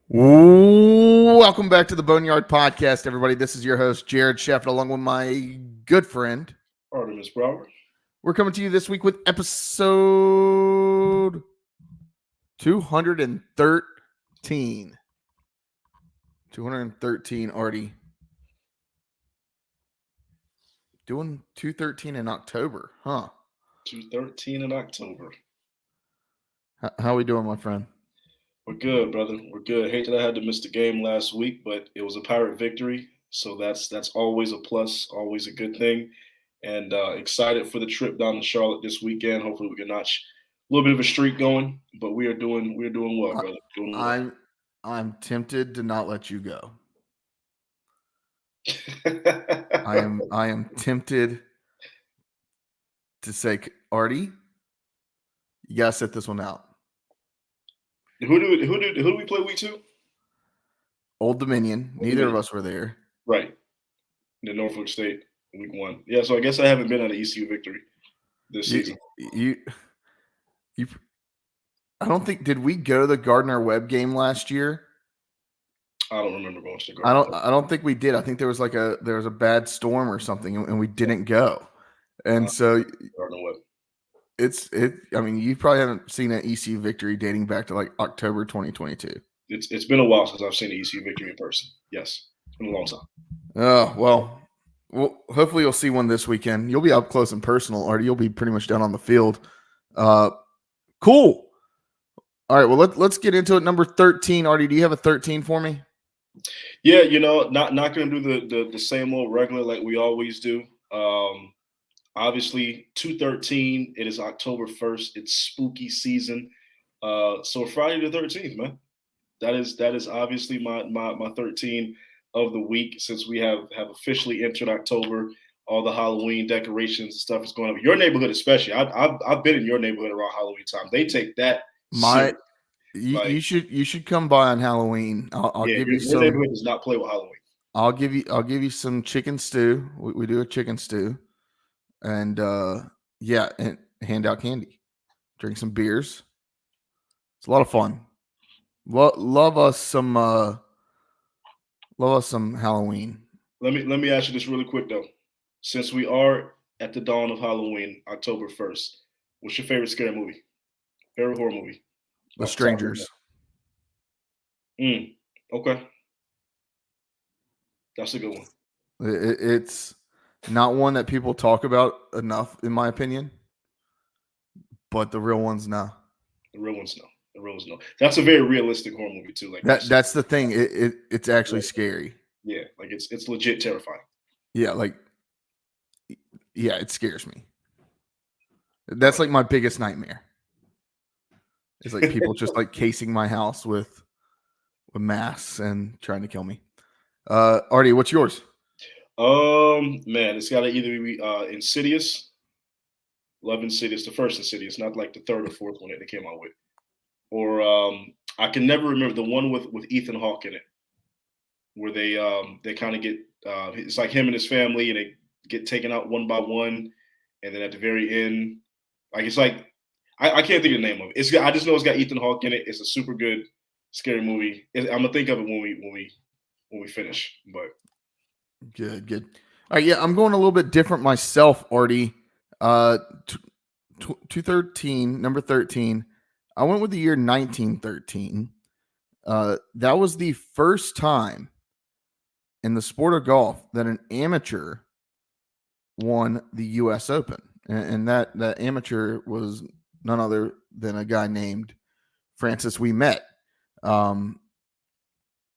Welcome back to the Boneyard podcast, everybody. This is your host, Jared Sheffield, along with my good friend Artemis Brower. We're coming to you this week with episode 213. 213, Artie. Doing 213 in October, huh? 213 in October. How we doing, my friend? We're good, brother. We're good. Hate that I had to miss the game last week, but it was a Pirate victory, so that's always a plus, always a good thing. And excited for the trip down to Charlotte this weekend. Hopefully, we can notch a little bit of a streak going. But we're doing well, brother. Doing well. I'm tempted to not let you go. I am tempted to say, Artie, you gotta set this one out. Who do we play week 2? Old Dominion. Neither of us were there. Right. The Norfolk State week 1. Yeah, so I guess I haven't been at an ECU victory this season. I don't think, did we go to the Gardner-Webb game last year? I don't remember going to the Gardner-Webb. I don't think we did. I think there was a bad storm or something, and we didn't go. And so Gardner-Webb. I mean, you probably haven't seen an ECU victory dating back to like October 2022. It's been a while since I've seen an ECU victory in person. Yes, it's been a long time. Oh, well, hopefully you'll see one this weekend. You'll be up close and personal, Artie. You'll be pretty much down on the field. Cool. All right, well, let's get into it. Number 13, Artie, do you have a 13 for me? Yeah, not going to do the same old regular like we always do. Obviously, 213. It is October 1st. It's spooky season. So Friday the 13th, man. That is obviously my 13 of the week, since we have officially entered October. All the Halloween decorations and stuff is going up. Your neighborhood, especially. I've been in your neighborhood around Halloween time. They take that. You should come by on Halloween. I'll give you some. Your neighborhood does not play with Halloween. I'll give you some chicken stew. We do a chicken stew. And and hand out candy, drink some beers. It's a lot of fun. Love us some Halloween. Let me ask you this really quick though. Since we are at the dawn of Halloween, October 1st, what's your favorite scary movie? Favorite horror movie? The Strangers. Okay. That's a good one. It's not one that people talk about enough, in my opinion. But the real ones, no. The real ones, no. That's a very realistic horror movie too. Like that's the thing. It's actually scary. Yeah, like it's legit terrifying. Yeah, it scares me. That's like my biggest nightmare. It's like people just like casing my house with masks and trying to kill me. Artie, what's yours? Man, it's got to either be Insidious. Love Insidious, the first Insidious, not like the third or fourth one that they came out with. Or I can never remember the one with Ethan Hawke in it, where they kind of get it's like him and his family, and they get taken out one by one, and then at the very end, like it's like I can't think of the name of it. I just know it's got Ethan Hawke in it. It's a super good scary movie. I'm gonna think of it when we finish. But good. All right, yeah, I'm going a little bit different myself, Artie. 213, number 13. I went with the year 1913. That was the first time in the sport of golf that an amateur won the U.S. Open, and that amateur was none other than a guy named Francis Ouimet.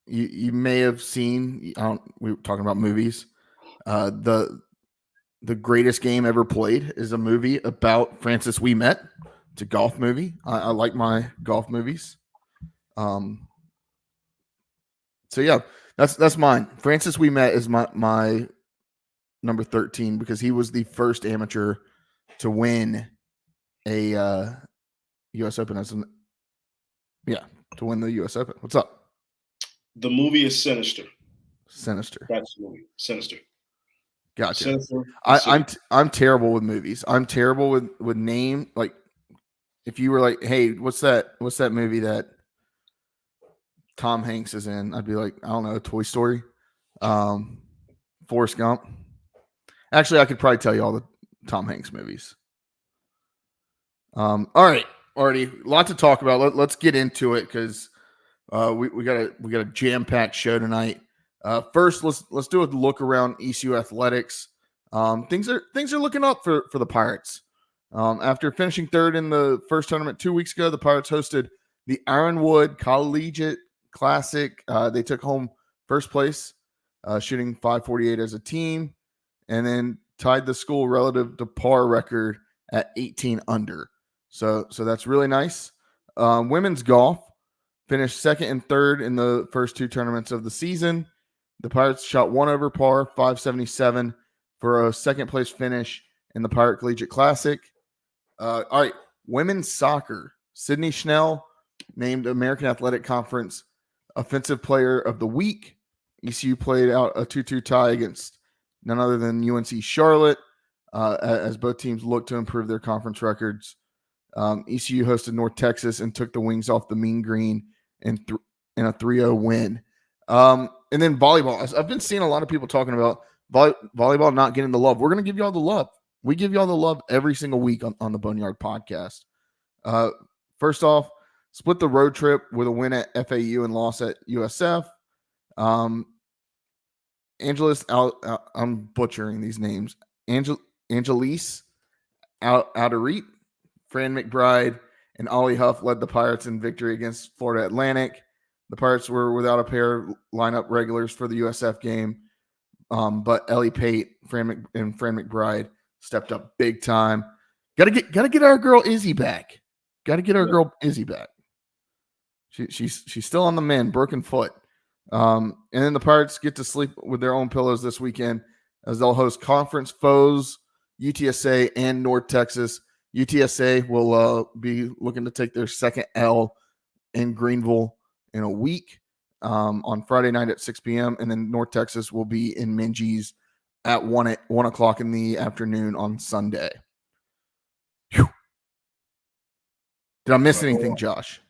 You may have seen. We were talking about movies. The Greatest Game Ever Played is a movie about Francis Ouimet. It's a golf movie. I like my golf movies. So yeah, that's mine. Francis Ouimet is my number 13 because he was the first amateur to win a U.S. Open to win the U.S. Open. What's up? The movie is Sinister. Sinister. That's the movie. Sinister. Gotcha. Sinister. I'm terrible with movies. I'm terrible with name. Like, if you were like, hey, what's that movie that Tom Hanks is in, I'd be like, I don't know, Toy Story, Forrest Gump. Actually, I could probably tell you all the Tom Hanks movies. All right, Artie, a lot to talk about. Let's get into it because we got a jam packed show tonight. First, let's do a look around ECU athletics. Things are looking up for the Pirates. After finishing third in the first tournament 2 weeks ago, the Pirates hosted the Ironwood Collegiate Classic. They took home first place, shooting .548 as a team, and then tied the school relative to par record at 18 under. So that's really nice. Women's golf finished second and third in the first two tournaments of the season. The Pirates shot 1 over par, 577 for a second place finish in the Pirate Collegiate Classic. All right, women's soccer. Sydney Schnell named American Athletic Conference Offensive Player of the Week. ECU played out a 2-2 tie against none other than UNC Charlotte as both teams looked to improve their conference records. ECU hosted North Texas and took the wings off the mean green in a 3-0 win. And then volleyball. I've been seeing a lot of people talking about volleyball not getting the love. We're going to give you all the love. We give you all the love every single week on the Boneyard podcast. First off, split the road trip with a win at FAU and loss at USF. Angelis, I'm butchering these names. Angelise Outereet, Fran McBride, and Ollie Huff led the Pirates in victory against Florida Atlantic. The Pirates were without a pair of lineup regulars for the USF game, but Ellie Pate and Fran McBride stepped up big time. Got to get our girl Izzy back. Got to get our girl Izzy back. She's still on the mend, broken foot. And then the Pirates get to sleep with their own pillows this weekend as they'll host conference foes, UTSA and North Texas. UTSA will be looking to take their second L in Greenville in a week on Friday night at 6 p.m. And then North Texas will be in Minges at 1 o'clock in the afternoon on Sunday. Whew. Did I miss anything, Josh?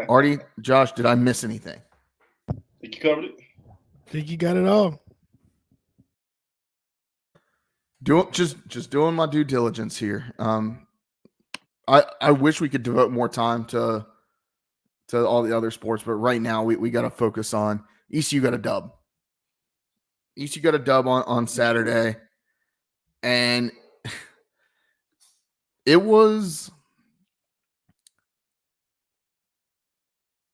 Artie, Josh, did I miss anything? Think you covered it? Think you got it all. Just doing my due diligence here. I wish we could devote more time to all the other sports, but right now we got to focus on ECU got a dub. ECU got a dub on Saturday, and it was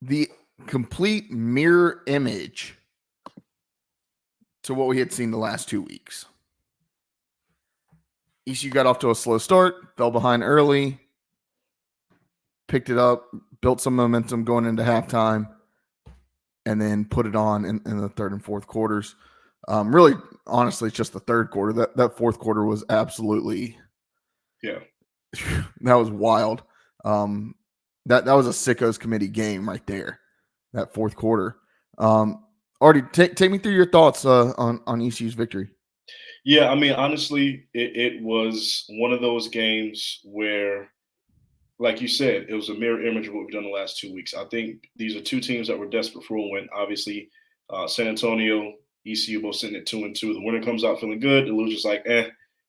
the complete mirror image to what we had seen the last 2 weeks. ECU got off to a slow start, fell behind early, picked it up, built some momentum going into halftime, and then put it on in the third and fourth quarters. Really, honestly, it's just the third quarter. That fourth quarter was absolutely, that was wild. That was a sickos committee game right there. That fourth quarter. Artie, take me through your thoughts on ECU's victory. Yeah, I mean, honestly, it was one of those games where, like you said, it was a mirror image of what we've done the last 2 weeks. I think these are two teams that were desperate for a win. Obviously, San Antonio, ECU both sitting at 2-2. The winner comes out feeling good. The loser's like,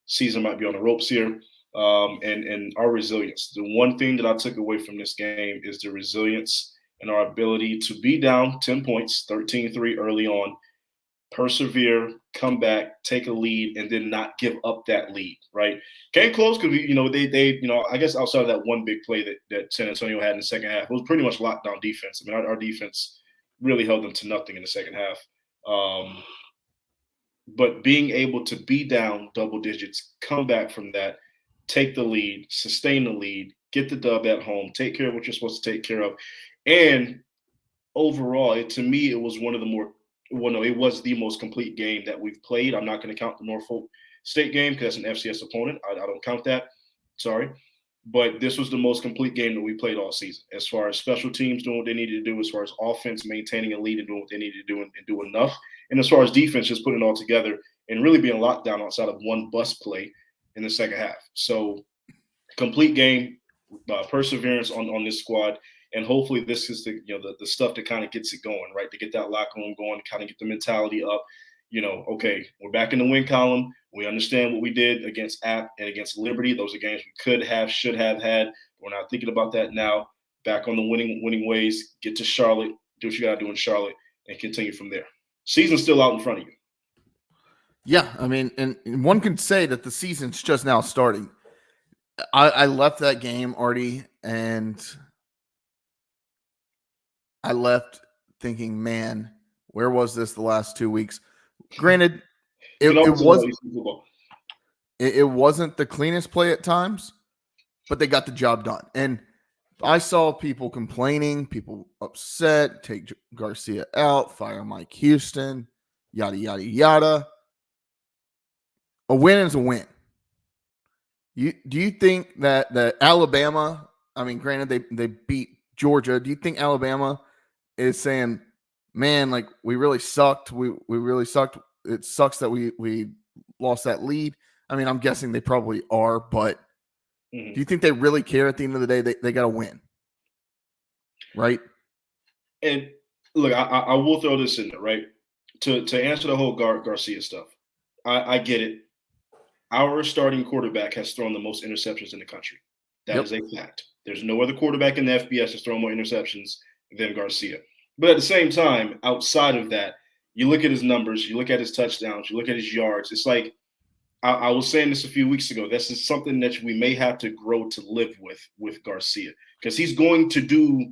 season might be on the ropes here. And our resilience. The one thing that I took away from this game is the resilience and our ability to be down 10 points, 13-3 early on, persevere, come back, take a lead, and then not give up that lead, right? Came close because I guess outside of that one big play that San Antonio had in the second half, it was pretty much lockdown defense. I mean, our defense really held them to nothing in the second half. But being able to be down double digits, come back from that, take the lead, sustain the lead, get the dub at home, take care of what you're supposed to take care of. And overall, to me, it was it was the most complete game that we've played. I'm not going to count the Norfolk State game because that's an FCS opponent. I don't count that. Sorry. But this was the most complete game that we played all season, as far as special teams doing what they needed to do, as far as offense maintaining a lead and doing what they needed to do and do enough. And as far as defense, just putting it all together and really being locked down outside of one bust play in the second half. So complete game, perseverance on this squad. And hopefully this is the stuff that kind of gets it going, right? To get that locker room going, kind of get the mentality up. Okay, we're back in the win column. We understand what we did against App and against Liberty. Those are games we could have, should have had. We're not thinking about that now. Back on the winning ways. Get to Charlotte. Do what you got to do in Charlotte and continue from there. Season's still out in front of you. Yeah, I mean, and one could say that the season's just now starting. I left that game, Artie, and I left thinking, man, where was this the last 2 weeks? Granted, it wasn't the cleanest play at times, but they got the job done. And I saw people complaining, people upset, take Garcia out, fire Mike Houston, yada, yada, yada. A win is a win. Do you think that Alabama, I mean, granted, they beat Georgia. Do you think Alabama is saying, man, like, we really sucked. We really sucked. It sucks that we lost that lead. I mean, I'm guessing they probably are, but do you think they really care at the end of the day? They got to win, right? And look, I will throw this in there, right? To answer the whole Garcia stuff, I get it. Our starting quarterback has thrown the most interceptions in the country. That is a fact. There's no other quarterback in the FBS that's thrown more interceptions than Garcia. But at the same time, outside of that, you look at his numbers, you look at his touchdowns, you look at his yards. It's like I was saying this a few weeks ago. This is something that we may have to grow to live with Garcia, because he's going to do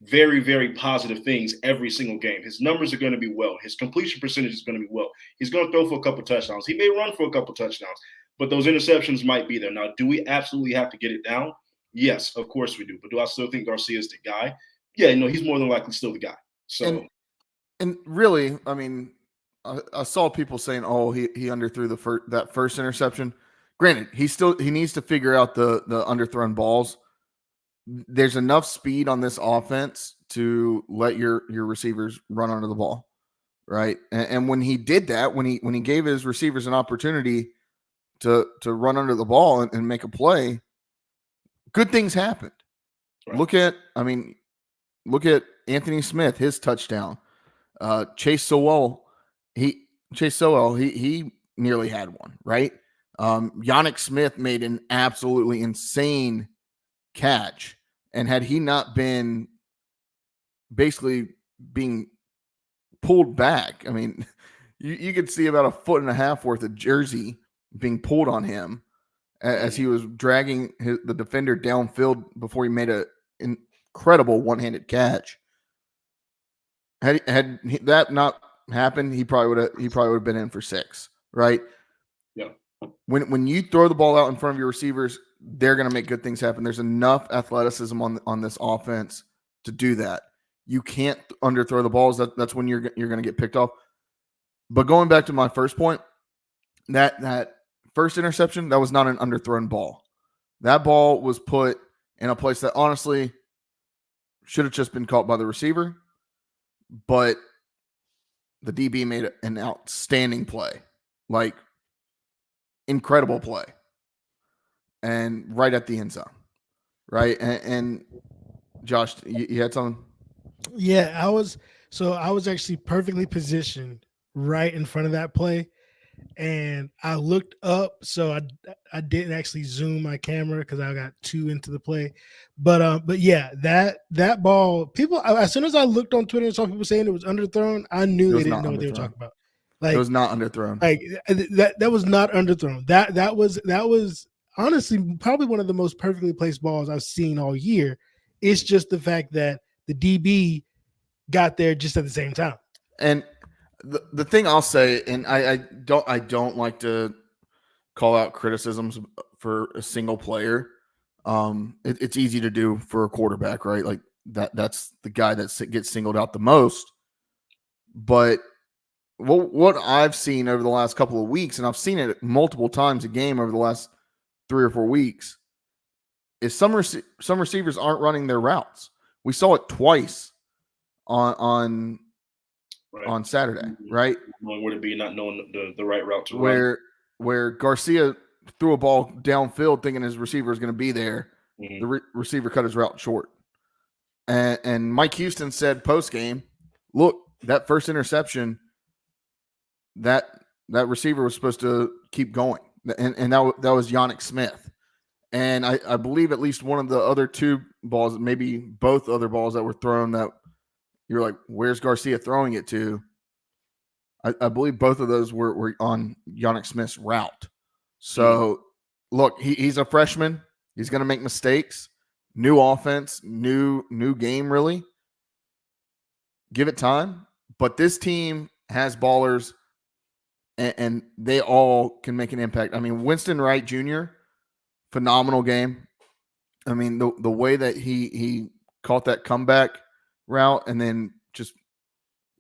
very, very positive things every single game. His numbers are going to be well. His completion percentage is going to be well. He's going to throw for a couple touchdowns. He may run for a couple touchdowns, but those interceptions might be there. Now, do we absolutely have to get it down? Yes, of course we do. But do I still think Garcia is the guy? Yeah, he's more than likely still the guy. So, and really, I mean, I saw people saying, "Oh, he underthrew that first interception." Granted, he needs to figure out the underthrown balls. There's enough speed on this offense to let your receivers run under the ball, right? And when he did that, when he gave his receivers an opportunity to run under the ball and make a play, good things happened. Right. Look at Anthony Smith, his touchdown. Chase Sowell, he nearly had one, right? Yannick Smith made an absolutely insane catch, and had he not been basically being pulled back, I mean, you could see about 1.5 feet worth of jersey being pulled on him as he was dragging the defender downfield before he made an incredible one-handed catch. Had that not happened, he probably would have been in for 6, right? Yeah. When you throw the ball out in front of your receivers, they're going to make good things happen. There's enough athleticism on this offense to do that. You can't underthrow the balls. That's when you're going to get picked off. But going back to my first point, that first interception, that was not an underthrown ball. That ball was put in a place that honestly should have just been caught by the receiver. But the DB made an outstanding play, like incredible play, and right at the end zone, right? And Josh, you had something? Yeah, I was actually perfectly positioned right in front of that play, and I looked up, so I didn't actually zoom my camera because I got too into the play. But yeah, that ball, people, as soon as I looked on Twitter and saw people saying it was underthrown, I knew they didn't know what they were talking about. Like, it was not underthrown. Like that was not underthrown. That was honestly probably one of the most perfectly placed balls I've seen all year. It's just the fact that the DB got there just at the same time. And the thing I'll say, and I don't like to call out criticisms for a single player. It's easy to do for a quarterback, right? Like that's the guy that gets singled out the most. But what I've seen over the last couple of weeks, and I've seen it multiple times a game over the last 3 or 4 weeks, is some receivers aren't running their routes. We saw it twice on Saturday, right? Knowing where to be, not knowing the right route to run. Where Garcia threw a ball downfield thinking his receiver is going to be there. Mm-hmm. The receiver cut his route short. And Mike Houston said post game, look, that first interception, that receiver was supposed to keep going, and that was Yannick Smith. And I believe at least one of the other two balls, maybe both other balls that were thrown, that you're like, where's Garcia throwing it to? I believe both of those were on Yannick Smith's route. So, look, he's a freshman. He's going to make mistakes. New offense, new game, really. Give it time. But this team has ballers, and they all can make an impact. I mean, Winston Wright Jr., phenomenal game. I mean, the way that he caught that comeback route and then just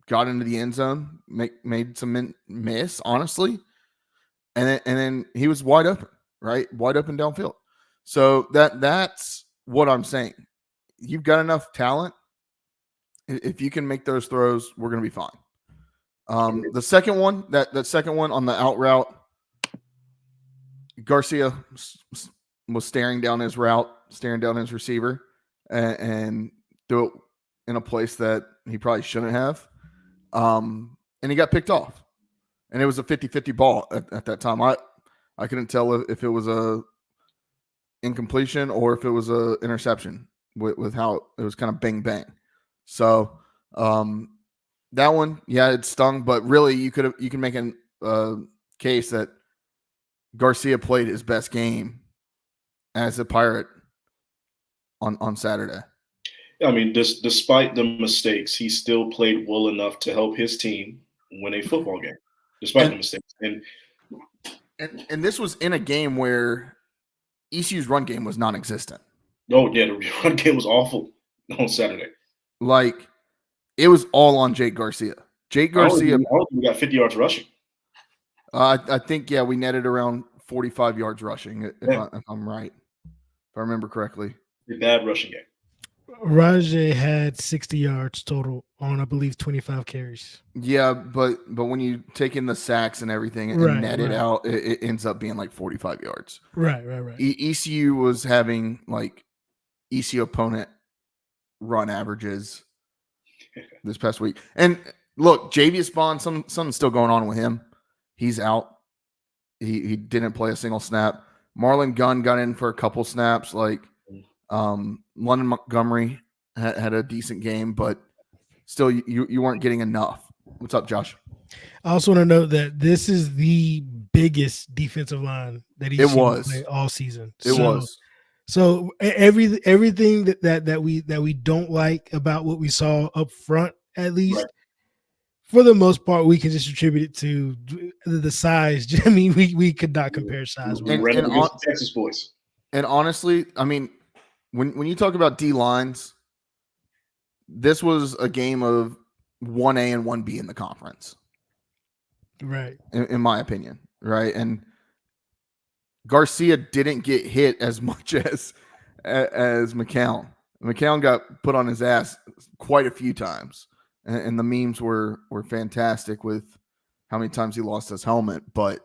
got into the end zone, made some miss, honestly. And then he was wide open, right? Wide open downfield. So that's what I'm saying. You've got enough talent. If you can make those throws, we're going to be fine. The second one, that second one on the out route, Garcia was staring down his route, staring down his receiver, and threw it in a place that he probably shouldn't have. And he got picked off. And it was a 50-50 ball at that time. I couldn't tell if it was a incompletion or if it was a interception with how it was kind of bang bang. So that one, yeah, it stung, but really you can make a case that Garcia played his best game as a Pirate on Saturday. I mean, despite the mistakes, he still played well enough to help his team win a football game, despite the mistakes. And this was in a game where ECU's run game was non-existent. Oh, yeah, the run game was awful on Saturday. Like, it was all on Jake Garcia. Jake Garcia. We got 50 yards rushing. I think, yeah, we netted around 45 yards rushing, if I'm right, if I remember correctly. A bad rushing game. Rajay had 60 yards total on, I believe, 25 carries. Yeah, but when you take in the sacks and everything and net it out, it ends up being like 45 yards. Right. ECU was having like ECU opponent run averages this past week. And look, Javius Bond, something's still going on with him. He's out. He didn't play a single snap. Marlon Gunn got in for a couple snaps. Like London Montgomery had a decent game, but still you weren't getting enough. What's up, Josh? I also want to note that this is the biggest defensive line that he's played all season. It was. So everything that we don't like about what we saw up front, at least, for the most part, we can just attribute it to the size. I mean, we could not compare size. And Texas boys. And honestly, I mean, when you talk about D lines, this was a game of 1A and 1B in the conference. Right. In my opinion. Right. And Garcia didn't get hit as much as McCown. McCown got put on his ass quite a few times. And the memes were fantastic with how many times he lost his helmet. But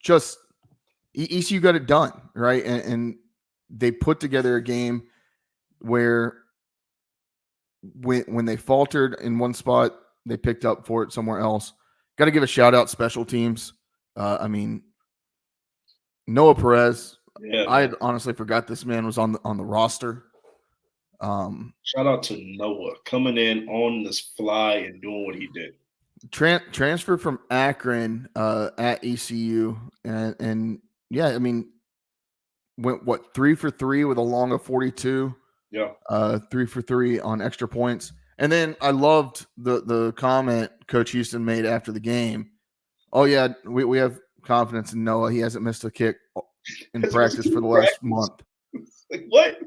just ECU got it done, right? And they put together a game where when they faltered in one spot, they picked up for it somewhere else. Got to give a shout-out special teams. I mean, Noah Perez. Yeah. I had honestly forgot this man was on the roster. Shout out to Noah coming in on this fly and doing what he did. Transfer from Akron at ECU, and yeah, I mean, went 3 for 3 with a long of 42. Yeah, 3 for 3 on extra points, and then I loved the comment Coach Houston made after the game. Oh yeah, we have confidence in Noah. He hasn't missed a kick in practice for the last month. Like what?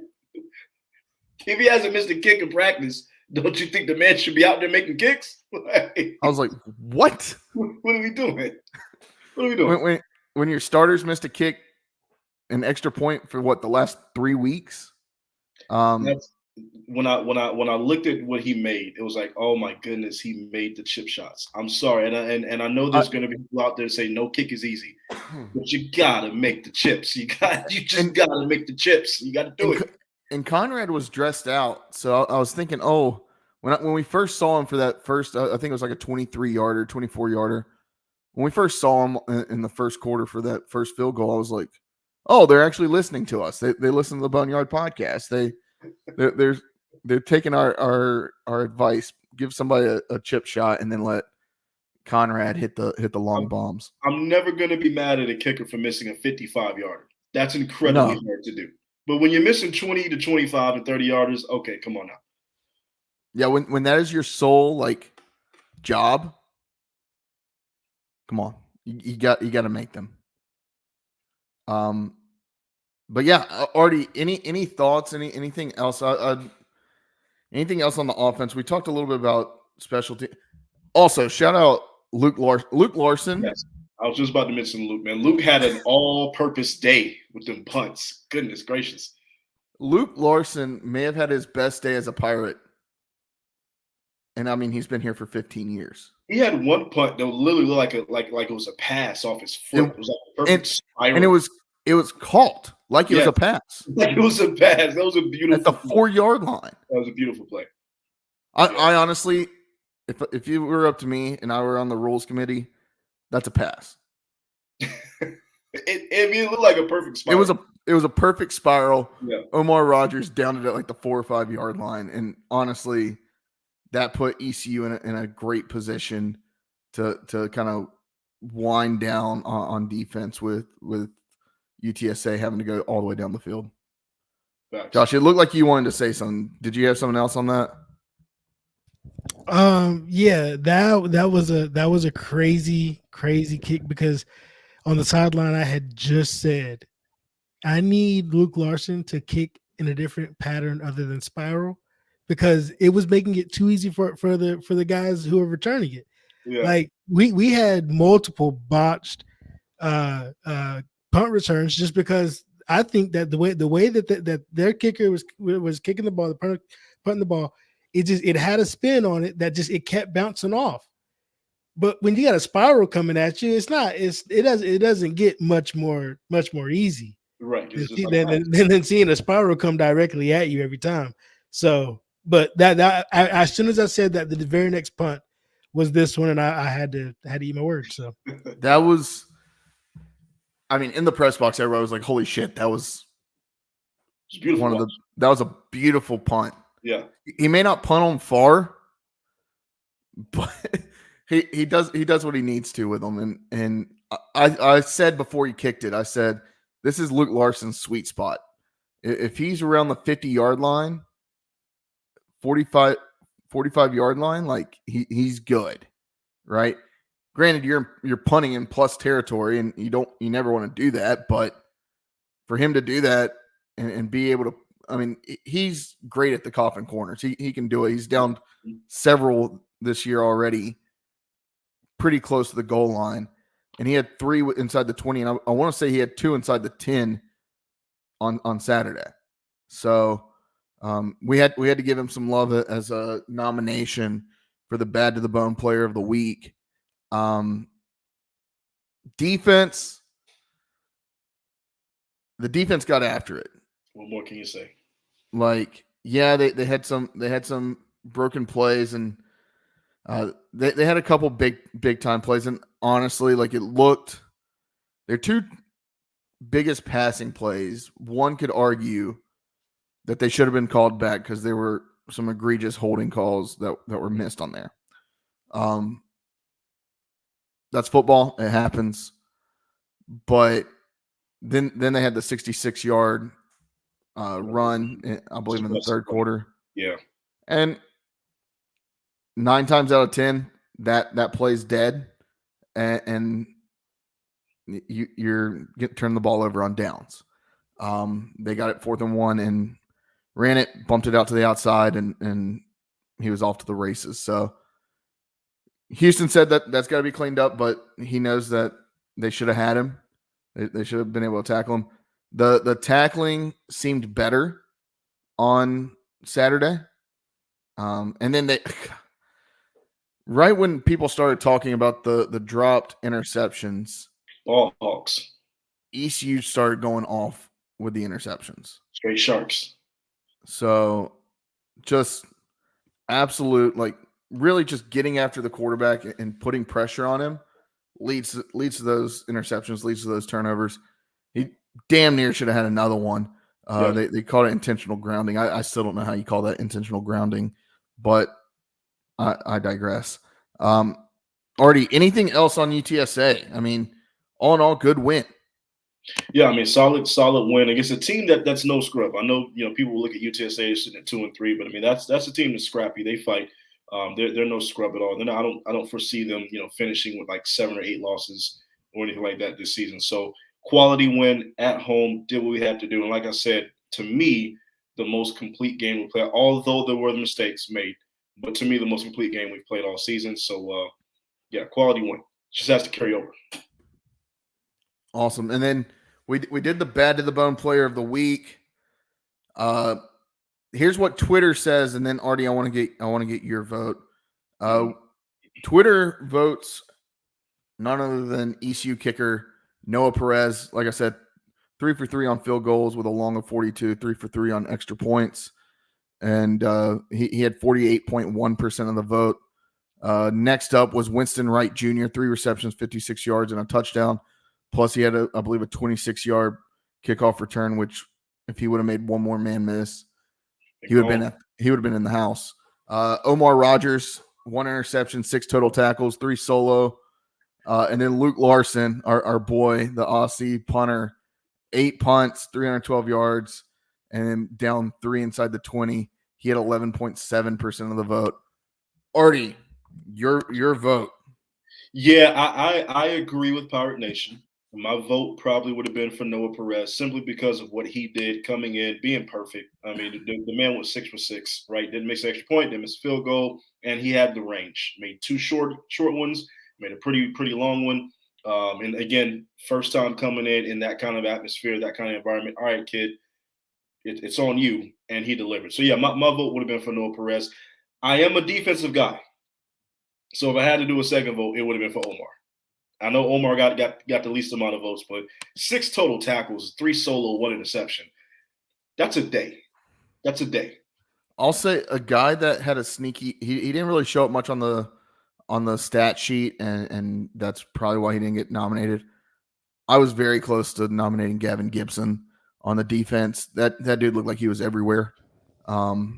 If he hasn't missed a kick in practice, don't you think the man should be out there making kicks? I was like, what? What are we doing? What are we doing? When your starters missed a kick, an extra point for the last 3 weeks? That's when I looked at what he made, it was like, oh my goodness, he made the chip shots. I'm sorry, and I know there's going to be people out there say no kick is easy, but you gotta make the chips. You just gotta make the chips. You got to do it. and Conrad was dressed out. So I was thinking, oh, when we first saw him for that first, I think it was like a 23-yarder, 24-yarder. When we first saw him in the first quarter for that first field goal, I was like, oh, they're actually listening to us. They listen to the Boneyard podcast. They're taking our advice. Give somebody a chip shot and then let Conrad hit the long bombs. I'm never going to be mad at a kicker for missing a 55-yarder. That's incredibly hard to do. But when you're missing 20 to 25 and 30 yarders, okay, come on now. Yeah, when that is your sole like job, come on, you got to make them. But yeah, Artie, any thoughts? Anything else? Anything else on the offense? We talked a little bit about specialty. Also, shout out Luke Larson. Yes, I was just about to mention Luke. Man, Luke had an all-purpose day with them punts. Goodness gracious. Luke Larson may have had his best day as a Pirate. And I mean, he's been here for 15 years. He had one punt that literally looked like it was a pass off his foot. It was like a perfect spiral. And it was caught like it was a pass. Like it was a pass. That was a beautiful at the 4-yard line. That was a beautiful play. I honestly, if you were up to me and I were on the rules committee, that's a pass. It looked like a perfect spiral. It was a perfect spiral. Yeah. Omar Rogers downed it at like the 4 or 5 yard line, and honestly, that put ECU in a great position to kind of wind down on defense with UTSA having to go all the way down the field. Facts. Josh, it looked like you wanted to say something. Did you have something else on that? Yeah, that was a crazy kick, because on the sideline I had just said I need Luke Larson to kick in a different pattern other than spiral, because it was making it too easy for the guys who are returning it. Yeah. Like we had multiple botched punt returns, just because I think that the way that their kicker was kicking the ball, punting the ball, it had a spin on it that just it kept bouncing off. But when you got a spiral coming at you, it doesn't get much more easy. Right. Than seeing a spiral come directly at you every time. So, but that as soon as I said that, the very next punt was this one, and I had to eat my words. So that was, I mean, in the press box, everybody was like, "Holy shit, that was beautiful. That was a beautiful punt." Yeah, he may not punt on far, but he does what he needs to with them. And I said before he kicked it, I said, this is Luke Larson's sweet spot. If he's around the 50-yard line, 45-yard line, like he's good, right? Granted, you're punting in plus territory, and you never want to do that. But for him to do that and be able to, I mean, he's great at the coffin corners. He can do it. He's down several this year already, pretty close to the goal line. And he had 3 inside the 20, and I want to say he had 2 inside the 10 on Saturday. So we had to give him some love as a nomination for the Bad to the Bone Player of the Week. Defense, the defense got after it. What more can you say? Like, yeah, they had some broken plays, and they had a couple big time plays, and honestly, like, it looked, their 2 biggest passing plays, one could argue that they should have been called back because there were some egregious holding calls that were missed on there. That's football. It happens. But then they had the 66-yard run, I believe, in the third quarter. Yeah. And 9 times out of 10, that play's dead, and you're turning the ball over on downs. They got it 4th and 1 and ran it, bumped it out to the outside, and he was off to the races. So Houston said that's got to be cleaned up, but he knows that they should have had him. They should have been able to tackle him. The tackling seemed better on Saturday. And then right when people started talking about the dropped interceptions, all Hawks, ECU started going off with the interceptions. Straight Sharks. So just absolute, like really just getting after the quarterback and putting pressure on him leads to those interceptions, leads to those turnovers. He damn near should have had another one. They called it intentional grounding. I still don't know how you call that intentional grounding, but I digress. Artie, anything else on UTSA? I mean, all in all, good win. Yeah, I mean, solid win against a team that's no scrub. I know, people will look at UTSA sitting at 2-3, but I mean that's a team that's scrappy. They fight. They're no scrub at all. Then I don't foresee them, finishing with like 7 or 8 losses or anything like that this season. So quality win at home, did what we had to do, and like I said, to me, the most complete game we played. Although there were mistakes made, but to me, the most complete game we've played all season. So yeah, quality win. Just has to carry over. Awesome. And then we did the bad to the bone player of the week. Here's what Twitter says, and then Artie, I want to get your vote. Twitter votes none other than ECU kicker Noah Perez. Like I said, 3 for 3 on field goals with a long of 42, 3 for 3 on extra points, and he had 48.1% of the vote. Next up was Winston Wright Jr., 3 receptions, 56 yards, and a touchdown. Plus, he had, I believe, a 26-yard kickoff return, which if he would have made one more man miss, he would have been in the house. Omar Rogers, 1 interception, 6 total tackles, 3 solo. And then Luke Larson, our boy, the Aussie punter, 8 punts, 312 yards, and then down 3 inside the 20. He had 11.7% of the vote. Artie, your vote. Yeah, I agree with Pirate Nation. My vote probably would have been for Noah Perez simply because of what he did coming in, being perfect. I mean, the man was 6 for 6, right? Didn't miss an extra point, didn't miss a field goal, and he had the range. Made 2 short ones, made a pretty long one. And again, first time coming in that kind of atmosphere, that kind of environment. All right, kid, it's on you, and he delivered. So yeah, my vote would have been for Noah Perez. I am a defensive guy, so if I had to do a second vote, it would have been for Omar. I know Omar got the least amount of votes, but 6 total tackles, 3 solo, 1 interception. That's a day. That's a day. I'll say a guy that had a sneaky. He didn't really show up much on the stat sheet, and that's probably why he didn't get nominated. I was very close to nominating Gavin Gibson on the defense. That dude looked like he was everywhere,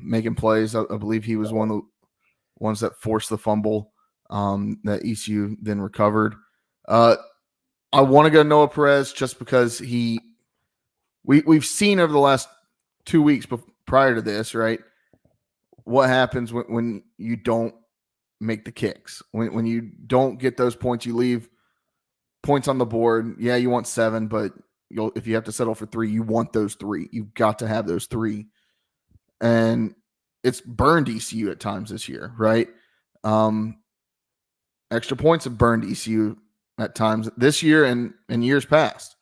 making plays. I believe he was one of the ones that forced the fumble that ECU then recovered. I want to go Noah Perez just because we've seen over the last 2 weeks prior to this, right? What happens when you don't make the kicks, when you don't get those points, you leave points on the board. Yeah, you want 7, but if you have to settle for 3, you want those 3. You've got to have those 3. And it's burned ECU at times this year, right? Extra points have burned ECU at times this year and years past.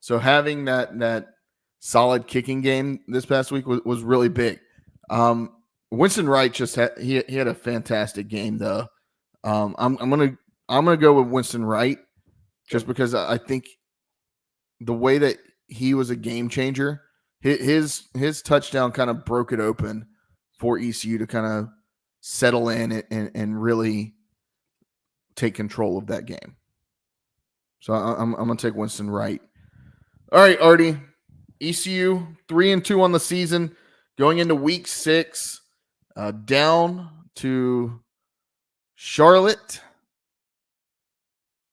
So having that solid kicking game this past week was really big. Winston Wright just had a fantastic game though. I'm gonna go with Winston Wright just because I think the way that he was a game changer, his touchdown kind of broke it open for ECU to kind of settle in and really take control of that game. So I'm gonna take Winston Wright. All right, Artie. ECU 3-2 on the season, going into week 6, down to Charlotte.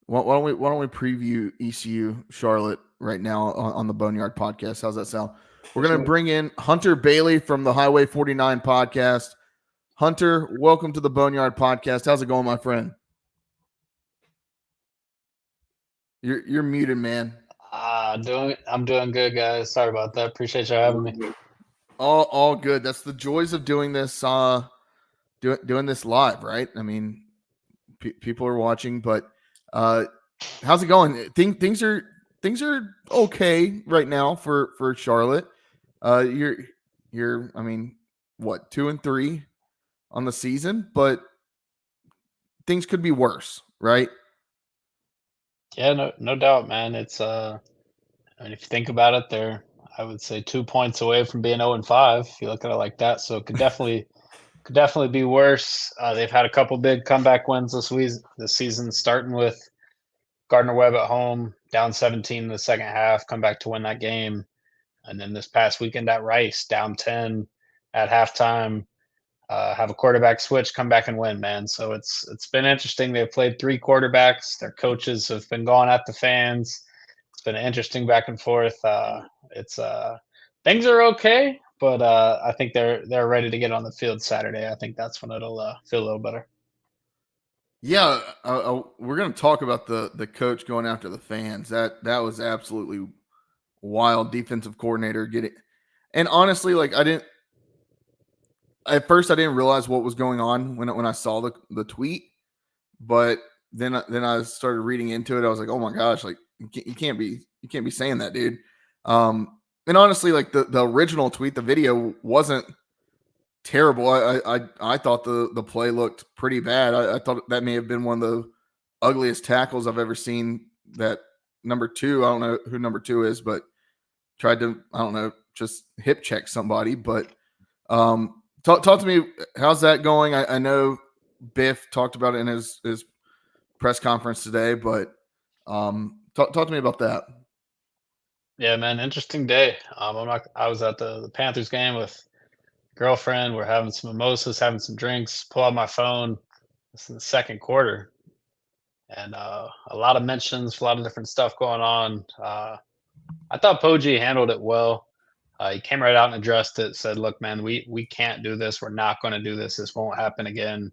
Why don't we preview ECU Charlotte right now on the Boneyard podcast? How's that sound? We're gonna bring in Hunter Bailey from the Highway 49 podcast. Hunter, welcome to the Boneyard podcast. How's it going, my friend? You're muted, man. I'm doing good, guys. Sorry about that. Appreciate you having me. All good. That's the joys of doing this doing this live, right? I mean, people are watching, but how's it going? Things are okay right now for Charlotte. You're I mean, what, 2-3 on the season, but things could be worse, right? Yeah, no doubt, man. It's I mean, if you think about it, they're I would say 2 points away from being 0-5 if you look at it like that. So it could definitely be worse. They've had a couple big comeback wins this season, starting with Gardner Webb at home, down 17 in the second half, come back to win that game. And then this past weekend at Rice, down 10 at halftime, have a quarterback switch, come back and win, man. So it's been interesting. They've played 3 quarterbacks. Their coaches have been going at the fans. It's been an interesting back and forth. It's things are okay, but I think they're ready to get on the field Saturday. I think that's when it'll feel a little better. Yeah, we're going to talk about the coach going after the fans. That was absolutely wild. Defensive coordinator getting, and honestly, like at first I didn't realize what was going on when I saw the tweet, but then I started reading into it. I was like, oh my gosh, like you can't be saying that, dude. And honestly, like the original tweet, the video wasn't terrible. I thought the play looked pretty bad. I thought that may have been one of the ugliest tackles I've ever seen. That number 2, I don't know who number 2 is, but tried to, I don't know, just hip check somebody. But talk to me, how's that going? I know Biff talked about it in his press conference today, but talk to me about that. Yeah, man, interesting day. I was at the Panthers game with girlfriend. We're having some mimosas, having some drinks. Pull out my phone. It's in the second quarter, and a lot of mentions, a lot of different stuff going on. I thought Poggi handled it well. He came right out and addressed it. Said, "Look, man, we can't do this. We're not going to do this. This won't happen again."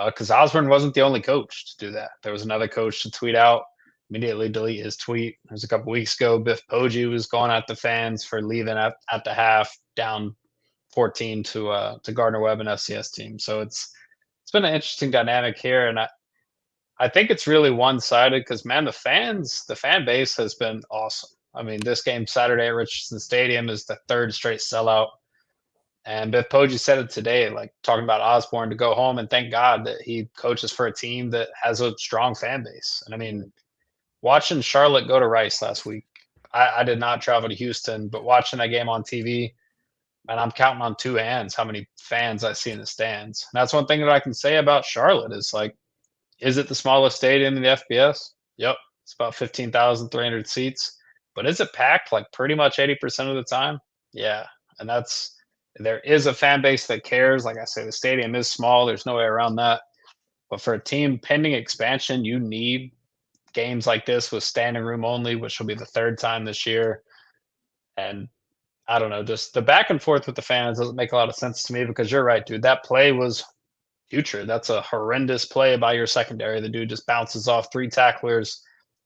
Because Osborne wasn't the only coach to do that. There was another coach to tweet out, immediately delete his tweet. It was a couple weeks ago. Biff Poggi was going at the fans for leaving at the half, down 14 to Gardner Webb and FCS team. So it's been an interesting dynamic here, and I think it's really one-sided because, man, the fan base has been awesome. I mean, this game Saturday at Richardson Stadium is the 3rd straight sellout. And Biff Poggi said it today, like talking about Osborne, to go home and thank God that he coaches for a team that has a strong fan base. And I mean, watching Charlotte go to Rice last week, I did not travel to Houston, but watching that game on TV, and I'm counting on 2 hands how many fans I see in the stands. And that's one thing that I can say about Charlotte is, like, is it the smallest stadium in the FBS? Yep. It's about 15,300 seats. But is it packed like pretty much 80% of the time? Yeah. And there is a fan base that cares. Like I say, the stadium is small. There's no way around that. But for a team pending expansion, you need games like this with standing room only, which will be the 3rd time this year. And I don't know, just the back and forth with the fans doesn't make a lot of sense to me because you're right, dude. That play was putrid. That's a horrendous play by your secondary. The dude just bounces off 3 tacklers.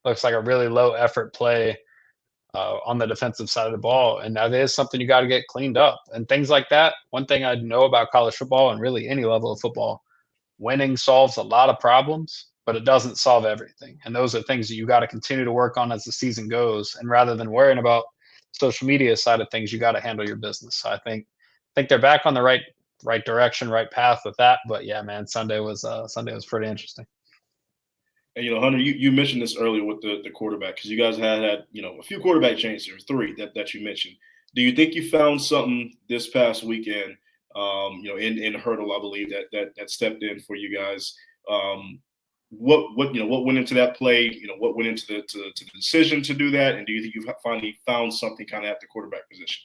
Looks like a really low effort play on the defensive side of the ball. And that is something you got to get cleaned up. And things like that, one thing I know about college football and really any level of football, winning solves a lot of problems, but it doesn't solve everything. And those are things that you got to continue to work on as the season goes. And rather than worrying about social media side of things, you got to handle your business. So I think they're back on the right direction, right path with that. But yeah, man, Sunday was pretty interesting. And Hunter, you mentioned this earlier with the quarterback because you guys had a few quarterback changes. There was 3 that you mentioned. Do you think you found something this past weekend? In Hurdle, I believe that stepped in for you guys. What went into that play? What went into the decision to do that? And do you think you finally found something kind of at the quarterback position?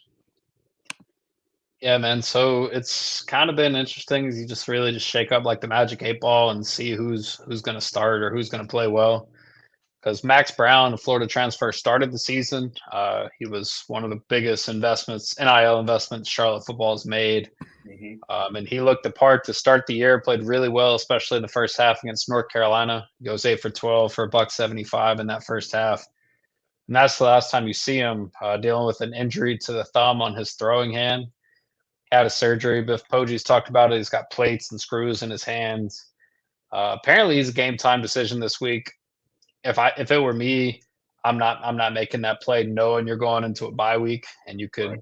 Yeah, man. So it's kind of been interesting. You just really shake up like the magic 8 ball and see who's going to start or who's going to play well. Because Max Brown, a Florida transfer, started the season. He was one of the biggest NIL investments Charlotte football has made. Mm-hmm. And he looked the part to start the year, played really well, especially in the first half against North Carolina. He goes 8 for 12 for $175 in that first half. And that's the last time you see him dealing with an injury to the thumb on his throwing hand. Had a surgery. Biff Poggi's talked about it. He's got plates and screws in his hands. Apparently, he's a game time decision this week. If it were me, I'm not making that play, knowing you're going into a bye week and you could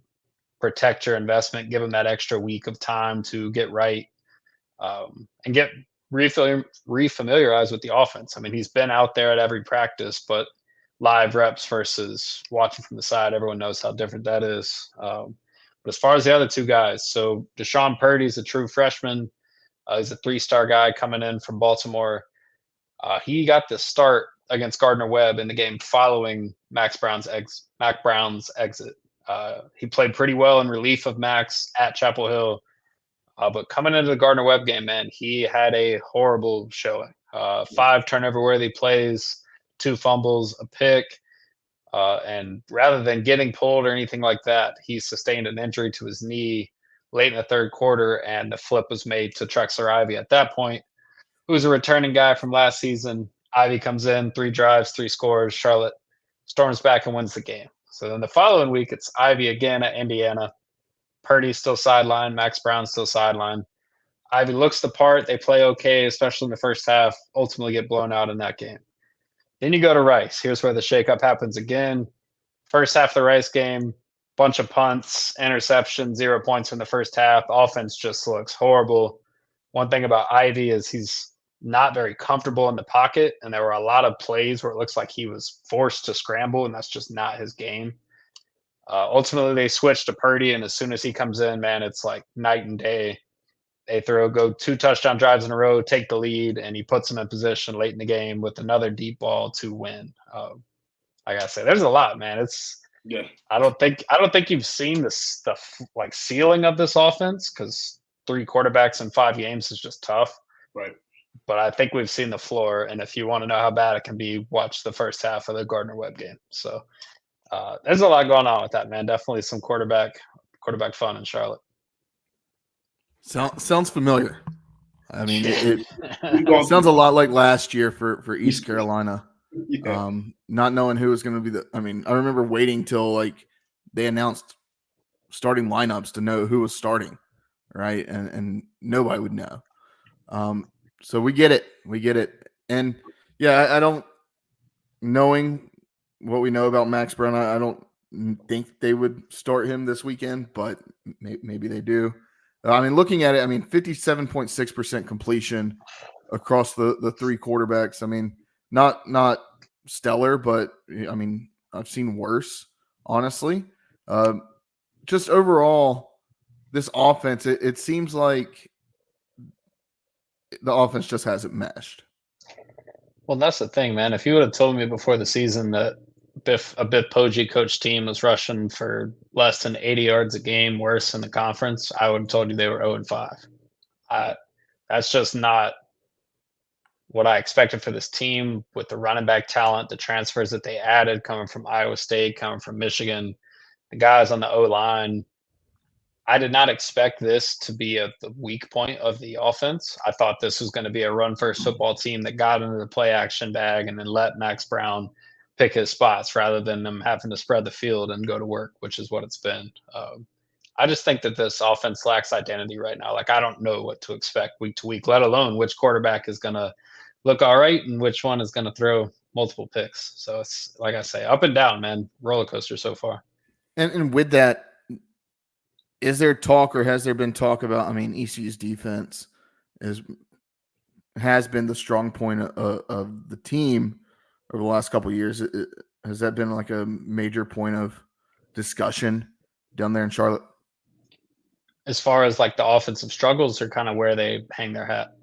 protect your investment, give him that extra week of time to get right and get refamiliarized with the offense. I mean, he's been out there at every practice, but live reps versus watching from the side. Everyone knows how different that is. But as far as the other two guys, so Deshaun Purdy's a true freshman. He's a 3-star guy coming in from Baltimore. He got the start against Gardner-Webb in the game following Mac Brown's exit. He played pretty well in relief of Max at Chapel Hill. But coming into the Gardner-Webb game, man, he had a horrible showing. 5 turnover-worthy plays, 2 fumbles, a pick. And rather than getting pulled or anything like that, he sustained an injury to his knee late in the third quarter, and the flip was made to Trexler Ivy at that point, who's a returning guy from last season. Ivy comes in, 3 drives, 3 scores. Charlotte storms back and wins the game. So then the following week, it's Ivy again at Indiana. Purdy's still sidelined. Max Brown's still sidelined. Ivy looks the part. They play okay, especially in the first half, ultimately get blown out in that game. Then you go to Rice. Here's where the shakeup happens again. First half of the Rice game, bunch of punts, interception, 0 points in the first half. Offense just looks horrible. One thing about Ivy is he's not very comfortable in the pocket, and there were a lot of plays where it looks like he was forced to scramble, and that's just not his game. Ultimately, they switched to Purdy, and as soon as he comes in, man, it's like night and day. They go 2 touchdown drives in a row, take the lead, and he puts them in position late in the game with another deep ball to win. I gotta say, there's a lot, man. I don't think you've seen the like ceiling of this offense, because 3 quarterbacks in 5 games is just tough. Right. But I think we've seen the floor, and if you want to know how bad it can be, watch the first half of the Gardner-Webb game. So there's a lot going on with that, man. Definitely some quarterback fun in Charlotte. Sounds familiar. I mean, it sounds a lot like last year for East Carolina. Yeah. Not knowing who was going to be I remember waiting till like they announced starting lineups to know who was starting, right? And nobody would know. So we get it. And yeah, I don't, knowing what we know about Max Brown, I don't think they would start him this weekend, but maybe they do. Looking at it, 57.6% completion across the 3 quarterbacks. Not stellar, but I've seen worse, honestly. Just overall, this offense, it seems like the offense just hasn't meshed. Well, that's the thing, man. If you would have told me before the season that a Biff Poggi coach team was rushing for less than 80 yards a game, worse in the conference, I would have told you they were 0-5. That's just not what I expected for this team with the running back talent, the transfers that they added coming from Iowa State, coming from Michigan, the guys on the O-line. I did not expect this to be the weak point of the offense. I thought this was going to be a run-first football team that got into the play-action bag and then let Max Brown pick his spots rather than them having to spread the field and go to work, which is what it's been. I just think that this offense lacks identity right now. Like, I don't know what to expect week to week, let alone which quarterback is going to look all right and which one is going to throw multiple picks. So it's, like I say, up and down, man. Roller coaster so far. And with that, is there talk, or has there been talk about, ECU's defense has been the strong point of the team over the last couple of years. Has that been like a major point of discussion down there in Charlotte? As far as like the offensive struggles, or kind of where they hang their hat?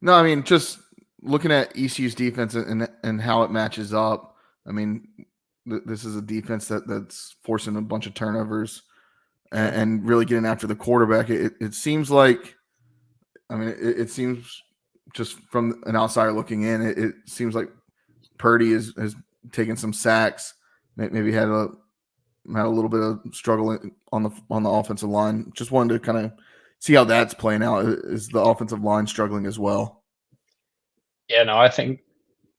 No, just looking at ECU's defense and how it matches up. This is a defense that's forcing a bunch of turnovers and really getting after the quarterback. It seems like, it seems just from an outsider looking in, it seems like Purdy has taken some sacks, maybe had a little bit of struggle on the offensive line. Just wanted to kind of see how that's playing out. Is the offensive line struggling as well? Yeah, no, I think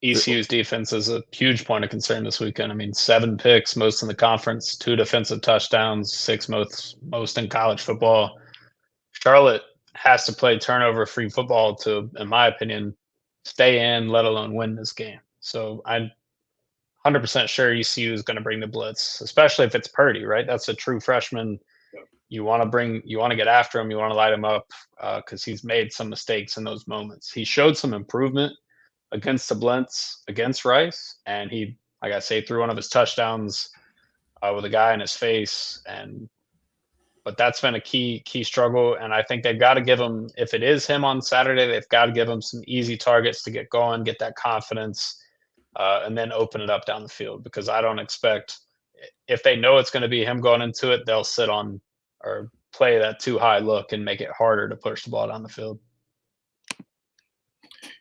ECU's defense is a huge point of concern this weekend. 7 picks, most in the conference, 2 defensive touchdowns, 6 most in college football. Charlotte has to play turnover-free football to, in my opinion, stay in, let alone win this game. So I'm 100% sure ECU is going to bring the blitz, especially if it's Purdy, right? That's a true freshman. You want to get after him. You want to light him up because he's made some mistakes in those moments. He showed some improvement against the blitz against Rice, and he like I say, threw one of his touchdowns with a guy in his face, but that's been a key struggle. And I think they've got to give him, if it is him on Saturday, they've got to give him some easy targets to get going, get that confidence, and then open it up down the field. Because I don't expect, if they know it's going to be him going into it, they'll sit on or play that too high look and make it harder to push the ball down the field.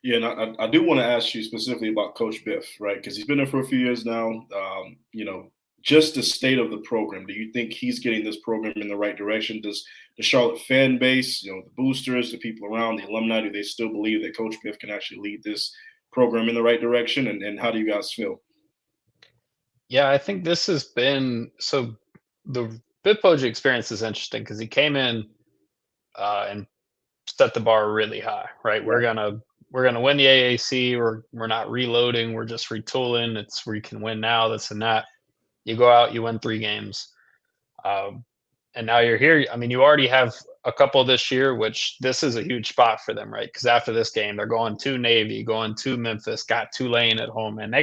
Yeah, and I do want to ask you specifically about Coach Biff, right? Because he's been there for a few years now. Just the state of the program. Do you think he's getting this program in the right direction? Does the Charlotte fan base, the boosters, the people around, the alumni, do they still believe that Coach Biff can actually lead this program in the right direction? And how do you guys feel? Yeah, I think this has been – so the Bitpoji experience is interesting because he came in and set the bar really high, right? We're gonna win the AAC. We're not reloading. We're just retooling. It's where you can win now, this and that. You go out, you win 3 games. And now you're here. I mean, you already have a couple this year, which this is a huge spot for them, right? Because after this game, they're going to Navy, going to Memphis, got Tulane at home, and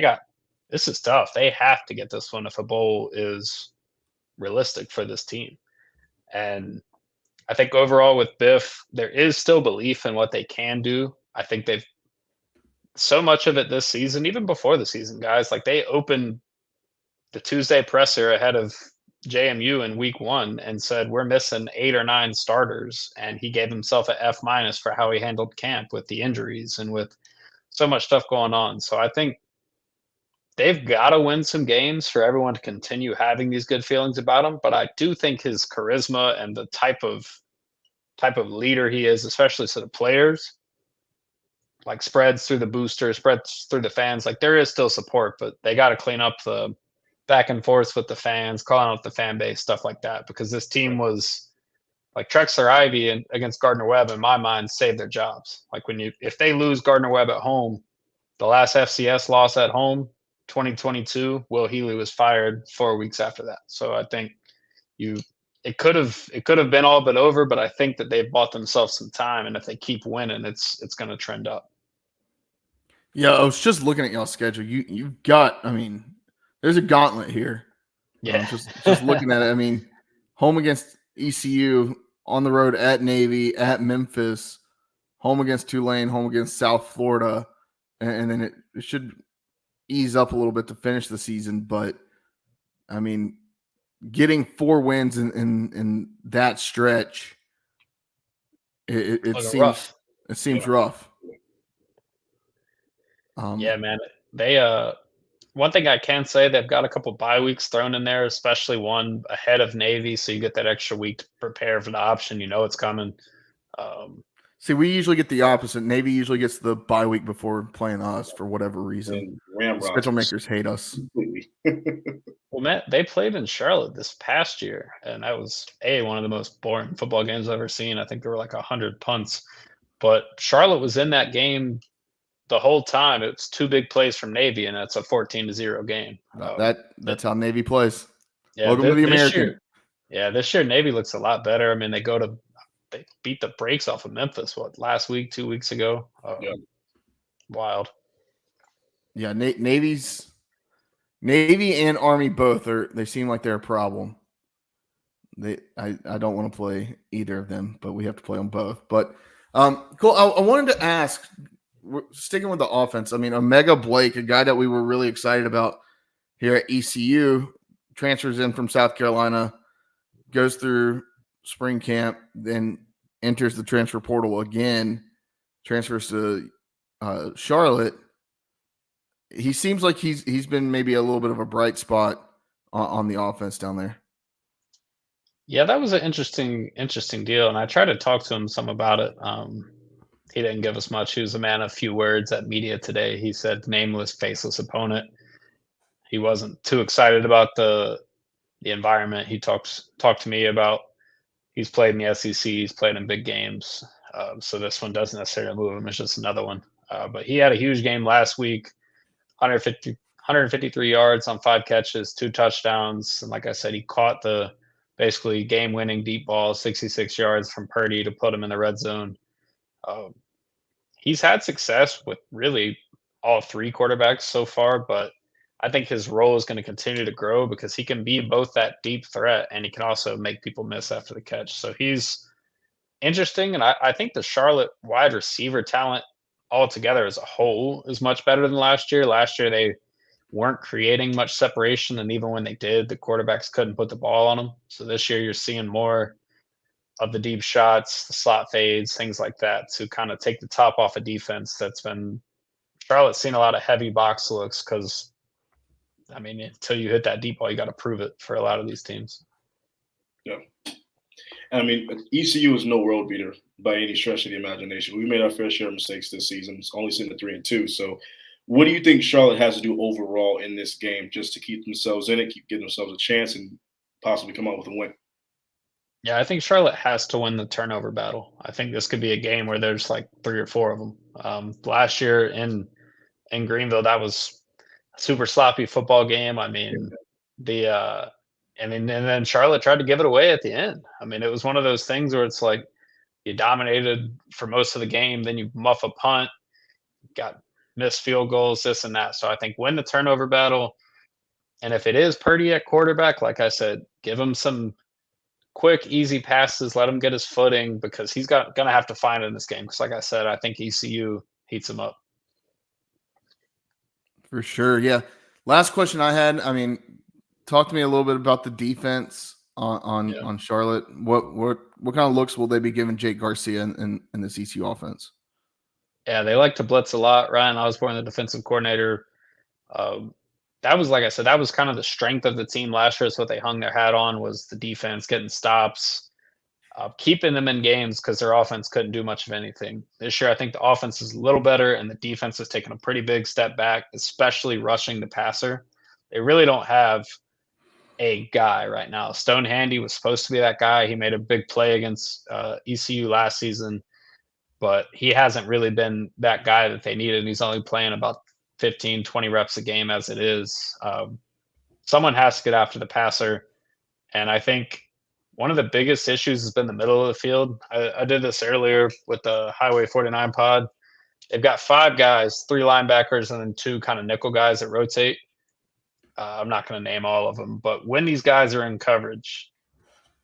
this is tough. They have to get this one if a bowl is realistic for this team. And I think overall with Biff, there is still belief in what they can do. I think they've so much of it this season, even before the season, guys, like they opened the Tuesday presser ahead of JMU in week 1 and said, we're missing 8 or 9 starters. And he gave himself an F- for how he handled camp with the injuries and with so much stuff going on. So I think they've got to win some games for everyone to continue having these good feelings about him. But I do think his charisma and the type of leader he is, especially to the players, like spreads through the booster, spreads through the fans. Like there is still support, but they got to clean up the back and forth with the fans, calling out the fan base, stuff like that. Because this team was like Trexler Ivy against Gardner Webb, in my mind, saved their jobs. Like if they lose Gardner Webb at home, the last FCS loss at home, 2022, Will Healy was fired 4 weeks after that. So I think it could have been all but over, but I think that they've bought themselves some time, and if they keep winning, it's going to trend up. Yeah, I was just looking at y'all's schedule. You've got, I mean, there's a gauntlet here. Yeah, just looking at it. I mean, home against ECU, on the road at Navy, at Memphis, home against Tulane, home against South Florida, and then it should ease up a little bit to finish the season. But I mean, getting 4 wins in that stretch, it seems rough. Yeah, man. They one thing I can say, they've got a couple bye weeks thrown in there, especially one ahead of Navy, so you get that extra week to prepare for the option. You know it's coming. See, we usually get the opposite. Navy usually gets the bye week before playing us for whatever reason. Schedule makers hate us. Well, Matt, they played in Charlotte this past year, and that was one of the most boring football games I've ever seen. I think there were like 100 punts, but Charlotte was in that game the whole time. It's 2 big plays from Navy, and that's a 14-0 game. That's how Navy plays. Yeah, Welcome to the American. This year Navy looks a lot better. I mean, they beat the brakes off of Memphis. Last week, 2 weeks ago? Wild. Yeah, Navy and Army both they seem like they're a problem. I don't want to play either of them, but we have to play them both. But cool. I wanted to ask, sticking with the offense. I mean, Omega Blake, a guy that we were really excited about here at ECU, transfers in from South Carolina, goes through spring camp, then enters the transfer portal again, transfers to Charlotte. He seems like he's been maybe a little bit of a bright spot on the offense down there. Yeah, that was an interesting deal, and I tried to talk to him some about it. He didn't give us much. He was a man of few words at media today. He said nameless, faceless opponent. He wasn't too excited about the environment. He talked to me about he's played in the SEC, he's played in big games. So this one doesn't necessarily move him. It's just another one. But he had a huge game last week, 153 yards on 5 catches, 2 touchdowns. And like I said, he caught the basically game-winning deep ball, 66 yards from Purdy to put him in the red zone. He's had success with really all 3 quarterbacks so far, but I think his role is going to continue to grow because he can be both that deep threat and he can also make people miss after the catch. So he's interesting. And I think the Charlotte wide receiver talent altogether as a whole is much better than last year. Last year, they weren't creating much separation. And even when they did, the quarterbacks couldn't put the ball on them. So this year, you're seeing more of the deep shots, the slot fades, things like that to kind of take the top off a defense that's been Charlotte's seen a lot of heavy box looks because, I mean, until you hit that deep ball, you got to prove it for a lot of these teams. Yeah. I mean, ECU is no world beater by any stretch of the imagination. We made our fair share of mistakes this season. It's only sitting at 3-2. So, what do you think Charlotte has to do overall in this game just to keep themselves in it, keep giving themselves a chance, and possibly come out with a win? Yeah, I think Charlotte has to win the turnover battle. I think this could be a game where there's like 3 or 4 of them. Last year in Greenville, that was a super sloppy football game. I mean, and then Charlotte tried to give it away at the end. I mean, it was one of those things where it's like you dominated for most of the game, then you muff a punt, got missed field goals, this and that. So I think win the turnover battle. And if it is Purdy at quarterback, like I said, give him some quick, easy passes, let him get his footing because he's going to have to find it in this game. Because like I said, I think ECU heats him up. For sure, yeah. Last question I had, I mean, talk to me a little bit about the defense on Charlotte. What kind of looks will they be giving Jake Garcia in this ECU offense? Yeah, they like to blitz a lot. Ryan Osborne, the defensive coordinator, that was, like I said, that was kind of the strength of the team last year. It's what they hung their hat on was the defense, getting stops, keeping them in games because their offense couldn't do much of anything. This year, I think the offense is a little better and the defense has taken a pretty big step back, especially rushing the passer. They really don't have a guy right now. Stone Handy was supposed to be that guy. He made a big play against ECU last season, but he hasn't really been that guy that they needed. He's only playing about 15, 20 reps a game as it is. Someone has to get after the passer. And I think one of the biggest issues has been the middle of the field. I did this earlier with the Highway 49 pod. They've got 5 guys, 3 linebackers, and then 2 kind of nickel guys that rotate. I'm not going to name all of them, but when these guys are in coverage,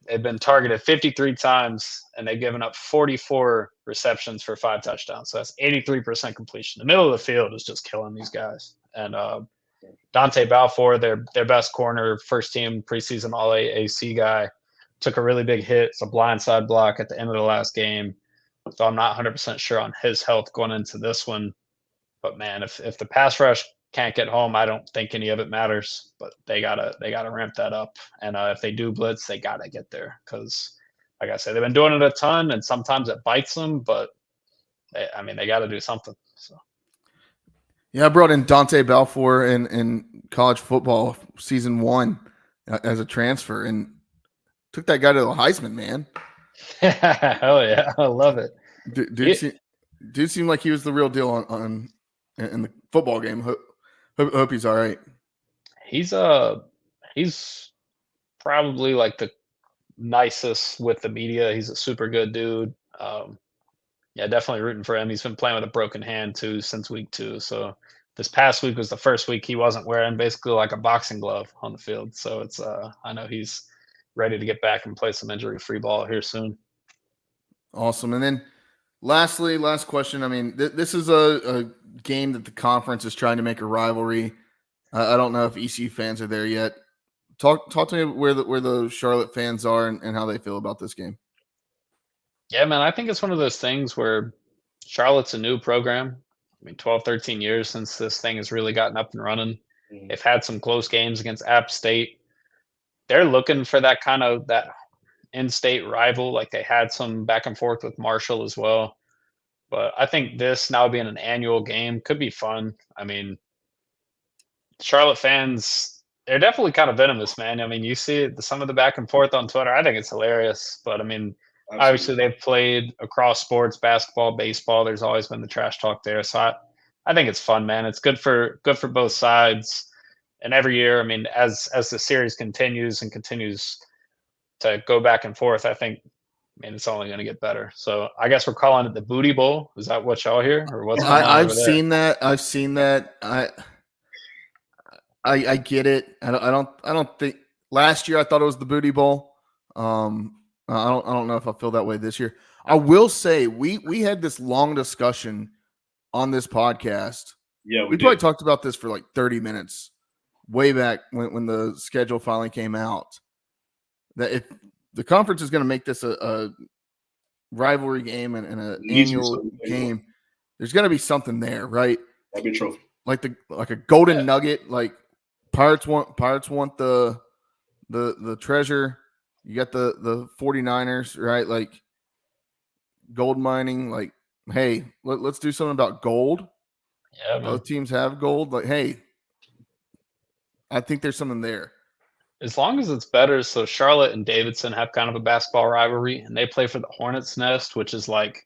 they've been targeted 53 times and they've given up 44 receptions for 5 touchdowns. So that's 83% completion. The middle of the field is just killing these guys. And Dante Balfour, their best corner, first team preseason All AAC guy, took a really big hit. It's a blindside block at the end of the last game. So I'm not 100% sure on his health going into this one. But man, if the pass rush can't get home, I don't think any of it matters. But they gotta ramp that up. And if they do blitz, they gotta get there because, like I said, they've been doing it a ton, and sometimes it bites them. But they got to do something. So. Yeah, I brought in Dante Balfour in college football season 1 as a transfer, and took that guy to the Heisman, man. Hell yeah, I love it. Dude seemed like he was the real deal in the football game. Hope he's all right. He's probably like the nicest with the media. He's a super good dude. Yeah, definitely rooting for him. He's been playing with a broken hand too since week 2. So this past week was the first week he wasn't wearing basically like a boxing glove on the field. So it's I know he's ready to get back and play some injury-free ball here soon. Awesome. And then last question. I mean, this is a game that the conference is trying to make a rivalry. I don't know if ECU fans are there yet. Talk to me where the Charlotte fans are and how they feel about this game. Yeah, man, I think it's one of those things where Charlotte's a new program. I mean, 12, 13 years since this thing has really gotten up and running. Mm-hmm. They've had some close games against App State. They're looking for that kind of that in-state rival. Like they had some back and forth with Marshall as well. But I think this now being an annual game could be fun. I mean, Charlotte fans, they're definitely kind of venomous, man. I mean, you see some of the back and forth on Twitter. I think it's hilarious. But I mean, obviously they've played across sports, basketball, baseball. There's always been the trash talk there. So I think it's fun, man. It's good for both sides. And every year, I mean, as the series continues to go back and forth, I think, it's only going to get better. So I guess we're calling it the Booty Bowl. Is that what y'all hear, or what's going on? I've seen that. I I get it. I don't think last year I thought it was the Booty Bowl. I don't know if I feel that way this year. I will say we had this long discussion on this podcast. Yeah, we probably talked about this for like 30 minutes way back when the schedule finally came out. That if the conference is going to make this a rivalry game and an annual game, there's going to be something there, right? That'd be a trophy. Like a golden nugget. Like Pirates want the treasure. You got the 49ers, right? Like gold mining. Like, hey, let's do something about gold. Yeah, man. Both teams have gold. Like, hey, I think there's something there. As long as it's better. So Charlotte and Davidson have kind of a basketball rivalry, and they play for the Hornets Nest, which is like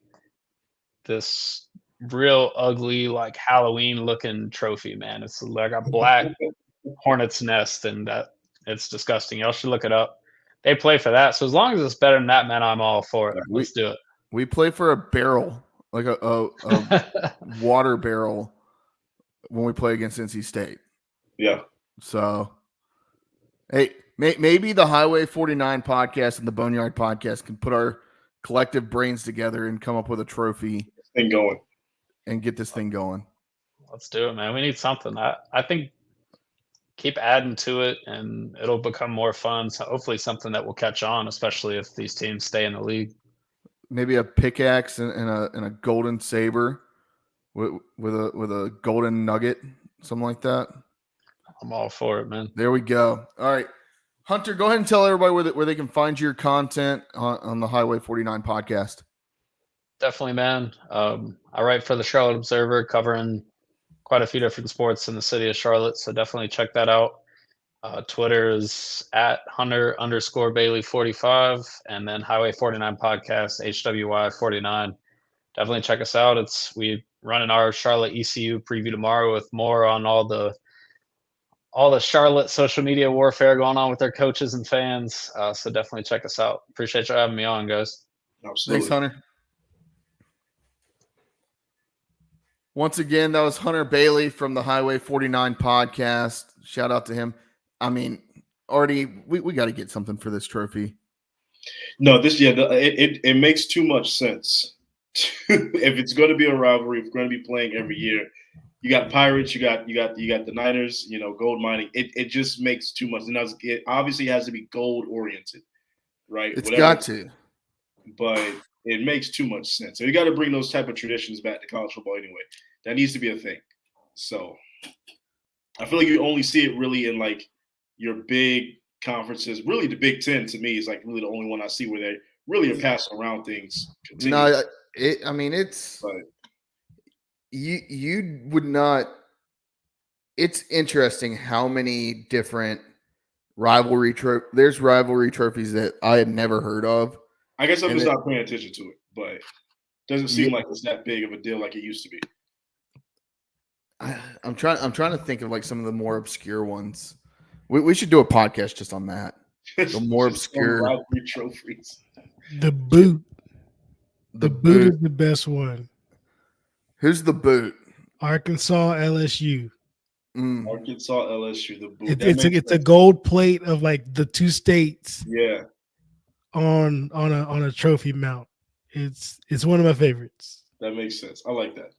this real ugly, like Halloween looking trophy, man. It's like a black Hornet's Nest, and it's disgusting. Y'all should look it up. They play for that. So as long as it's better than that, man, I'm all for it. Let's do it. We play for a barrel, like a water barrel when we play against NC State. Yeah. So, hey, maybe the Highway 49 podcast and the Boneyard podcast can put our collective brains together and come up with a trophy and get this thing going. Let's do it, man. We need something. I think keep adding to it, and it'll become more fun. So hopefully something that will catch on, especially if these teams stay in the league. Maybe a pickaxe and a golden saber with a golden nugget, something like that. I'm all for it, man. There we go. All right, Hunter, go ahead and tell everybody where they can find your content on the Highway 49 podcast. Definitely, man. I write for the Charlotte Observer, covering quite a few different sports in the city of Charlotte. So definitely check that out. Twitter is at Hunter_Bailey45, and then Highway 49 podcast, HWY49. Definitely check us out. We running our Charlotte ECU preview tomorrow with more on all the Charlotte social media warfare going on with their coaches and fans. So definitely check us out. Appreciate you having me on, guys. Absolutely. Thanks, Hunter. Once again, that was Hunter Bailey from the Highway 49 podcast. Shout out to him. I mean, Artie, we got to get something for this trophy. No, it makes too much sense. If it's going to be a rivalry, if we're going to be playing every year, you got Pirates, you got the Niners, gold mining. It just makes too much. And it obviously has to be gold oriented, right? It's got to. But it makes too much sense. So you got to bring those type of traditions back to college football anyway. That needs to be a thing. So I feel like you only see it really in like your big conferences. Really, the Big Ten to me is like really the only one I see where they really are passing around things. No, it's but you would not. It's interesting how many different there's rivalry trophies that I had never heard of. I guess I'm just not paying attention to it, but it doesn't seem like it's that big of a deal like it used to be. I'm trying to think of like some of the more obscure ones. We should do a podcast just on that. The more obscure rivalry trophies. The boot. The boot is the best one. Who's the boot? Arkansas LSU. Arkansas LSU. The boot. It's a gold plate of like the two states. Yeah. On a trophy mount. It's one of my favorites. That makes sense. I like that.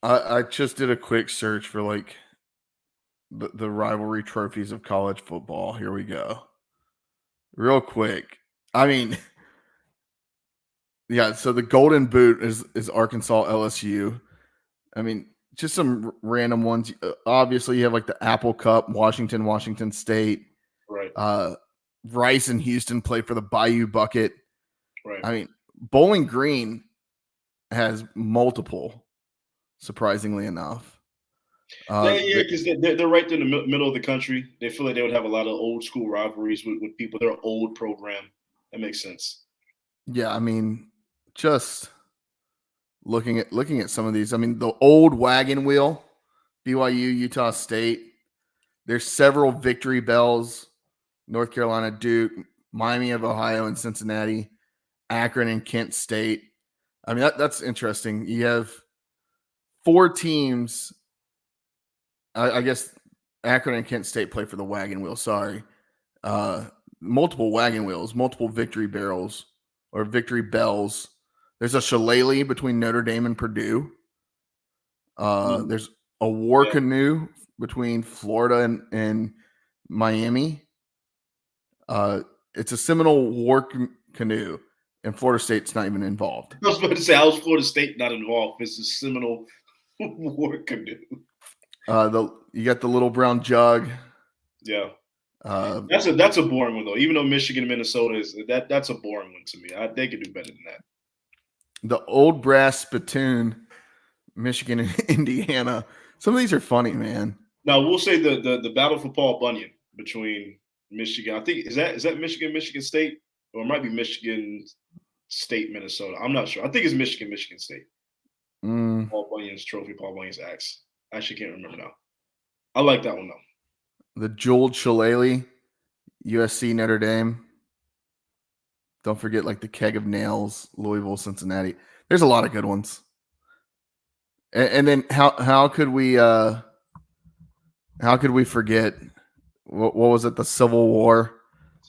I just did a quick search for like the rivalry trophies of college football. Here we go. Real quick. I mean, yeah, so the golden boot is Arkansas LSU. I mean, just some random ones. Obviously, you have like the Apple Cup, Washington State. Right. Rice and Houston play for the Bayou Bucket. Right. I mean, Bowling Green has multiple, surprisingly enough. Because they're right in the middle of the country. They feel like they would have a lot of old school rivalries with people. They're an old program. That makes sense. Yeah, I mean, just looking at some of these. I mean, the old wagon wheel, BYU, Utah State. There's several victory bells. North Carolina, Duke, Miami of Ohio, and Cincinnati, Akron and Kent State. I mean, that's interesting. You have 4 teams I guess Akron and Kent State play for the Wagon Wheel. Sorry. Multiple wagon wheels, multiple victory barrels or victory bells. There's a shillelagh between Notre Dame and Purdue. There's a war canoe between Florida and Miami. It's a Seminole war canoe, and Florida State's not even involved. I was about to say, how is Florida State not involved? It's a Seminole war canoe. You got the little brown jug. Yeah. That's a boring one though. Even though Michigan and Minnesota is that's a boring one to me. They could do better than that. The old brass spittoon, Michigan and Indiana. Some of these are funny, man. Now we'll say the battle for Paul Bunyan between Michigan. I think is that Michigan State, or it might be Michigan State, Minnesota. I'm not sure. I think it's Michigan State. Paul Bunyan's trophy, Paul Bunyan's axe. I actually can't remember now. I like that one though. The jeweled shillelagh, USC Notre Dame. Don't forget like the keg of nails, Louisville, Cincinnati. There's a lot of good ones. And then how could we forget what was it? The Civil War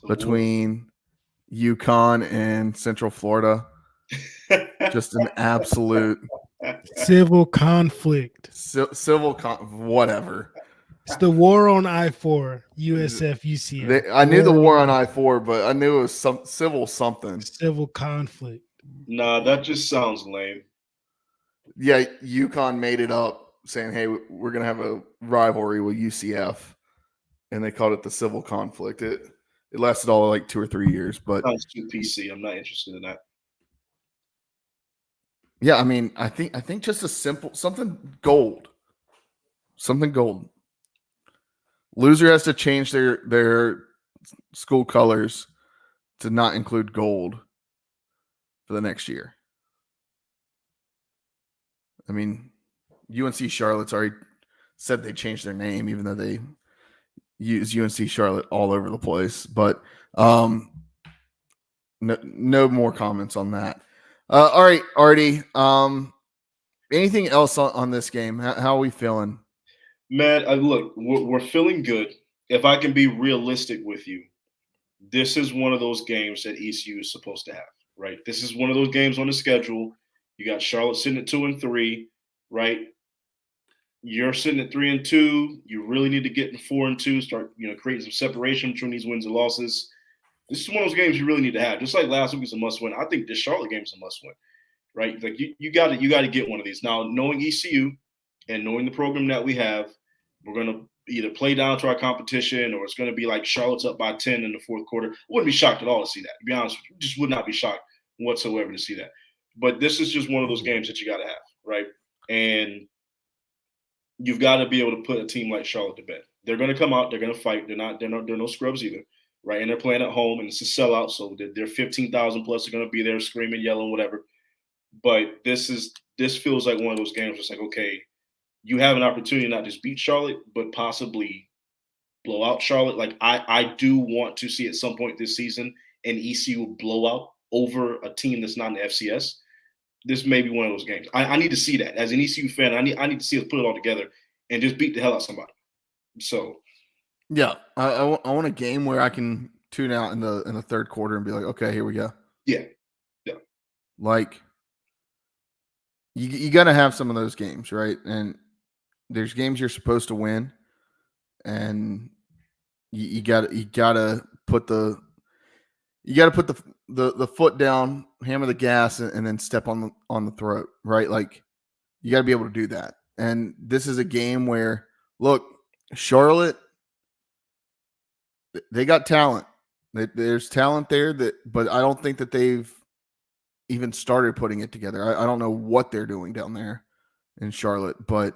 between UConn and Central Florida. Just an absolute civil conflict. Whatever. It's the war on I-4, USF, UCF. I knew the war on I-4, but I knew it was some civil something. Civil conflict. Nah, that just sounds lame. Yeah, UConn made it up saying, hey, we're going to have a rivalry with UCF. And they called it the civil conflict. It lasted all like 2 or 3 years. But sounds too PC. I'm not interested in that. Yeah, I mean, I think just a simple something gold. Something gold. Loser has to change their school colors to not include gold for the next year. I mean, UNC Charlotte's already said they changed their name, even though they use UNC Charlotte all over the place. But no more comments on that. All right, Artie. Anything else on this game? How are we feeling? Man, look, we're feeling good. If I can be realistic with you, this is one of those games that ECU is supposed to have, right? This is one of those games on the schedule. You got Charlotte sitting at 2-3, right? You're sitting at 3-2. You really need to get to 4-2, start, creating some separation between these wins and losses. This is one of those games you really need to have. Just like last week was a must-win. I think this Charlotte game is a must-win, right? Like you got to get one of these. Now, knowing ECU and knowing the program that we have, we're going to either play down to our competition or it's going to be like Charlotte's up by 10 in the fourth quarter. I wouldn't be shocked at all to see that. To be honest with you, just would not be shocked whatsoever to see that. But this is just one of those games that you got to have, right? And you've got to be able to put a team like Charlotte to bed. They're going to come out. They're going to fight. They're no scrubs either, right? And they're playing at home, and it's a sellout. So they're 15,000 plus. They're going to be there screaming, yelling, whatever. But this feels like one of those games. It's like, okay, you have an opportunity to not just beat Charlotte, but possibly blow out Charlotte. Like I do want to see at some point this season an ECU blowout over a team that's not in the FCS. This may be one of those games. I need to see that as an ECU fan. I need to see us put it all together and just beat the hell out of somebody. So, yeah, I want a game where I can tune out in the third quarter and be like, okay, here we go. Yeah. Like you got to have some of those games, right? And there's games you're supposed to win, and you got to put the foot down, hammer the gas, and then step on the throat, right? Like you got to be able to do that. And this is a game where, look, Charlotte, they got talent. There's talent there but I don't think that they've even started putting it together. I don't know what they're doing down there in Charlotte, but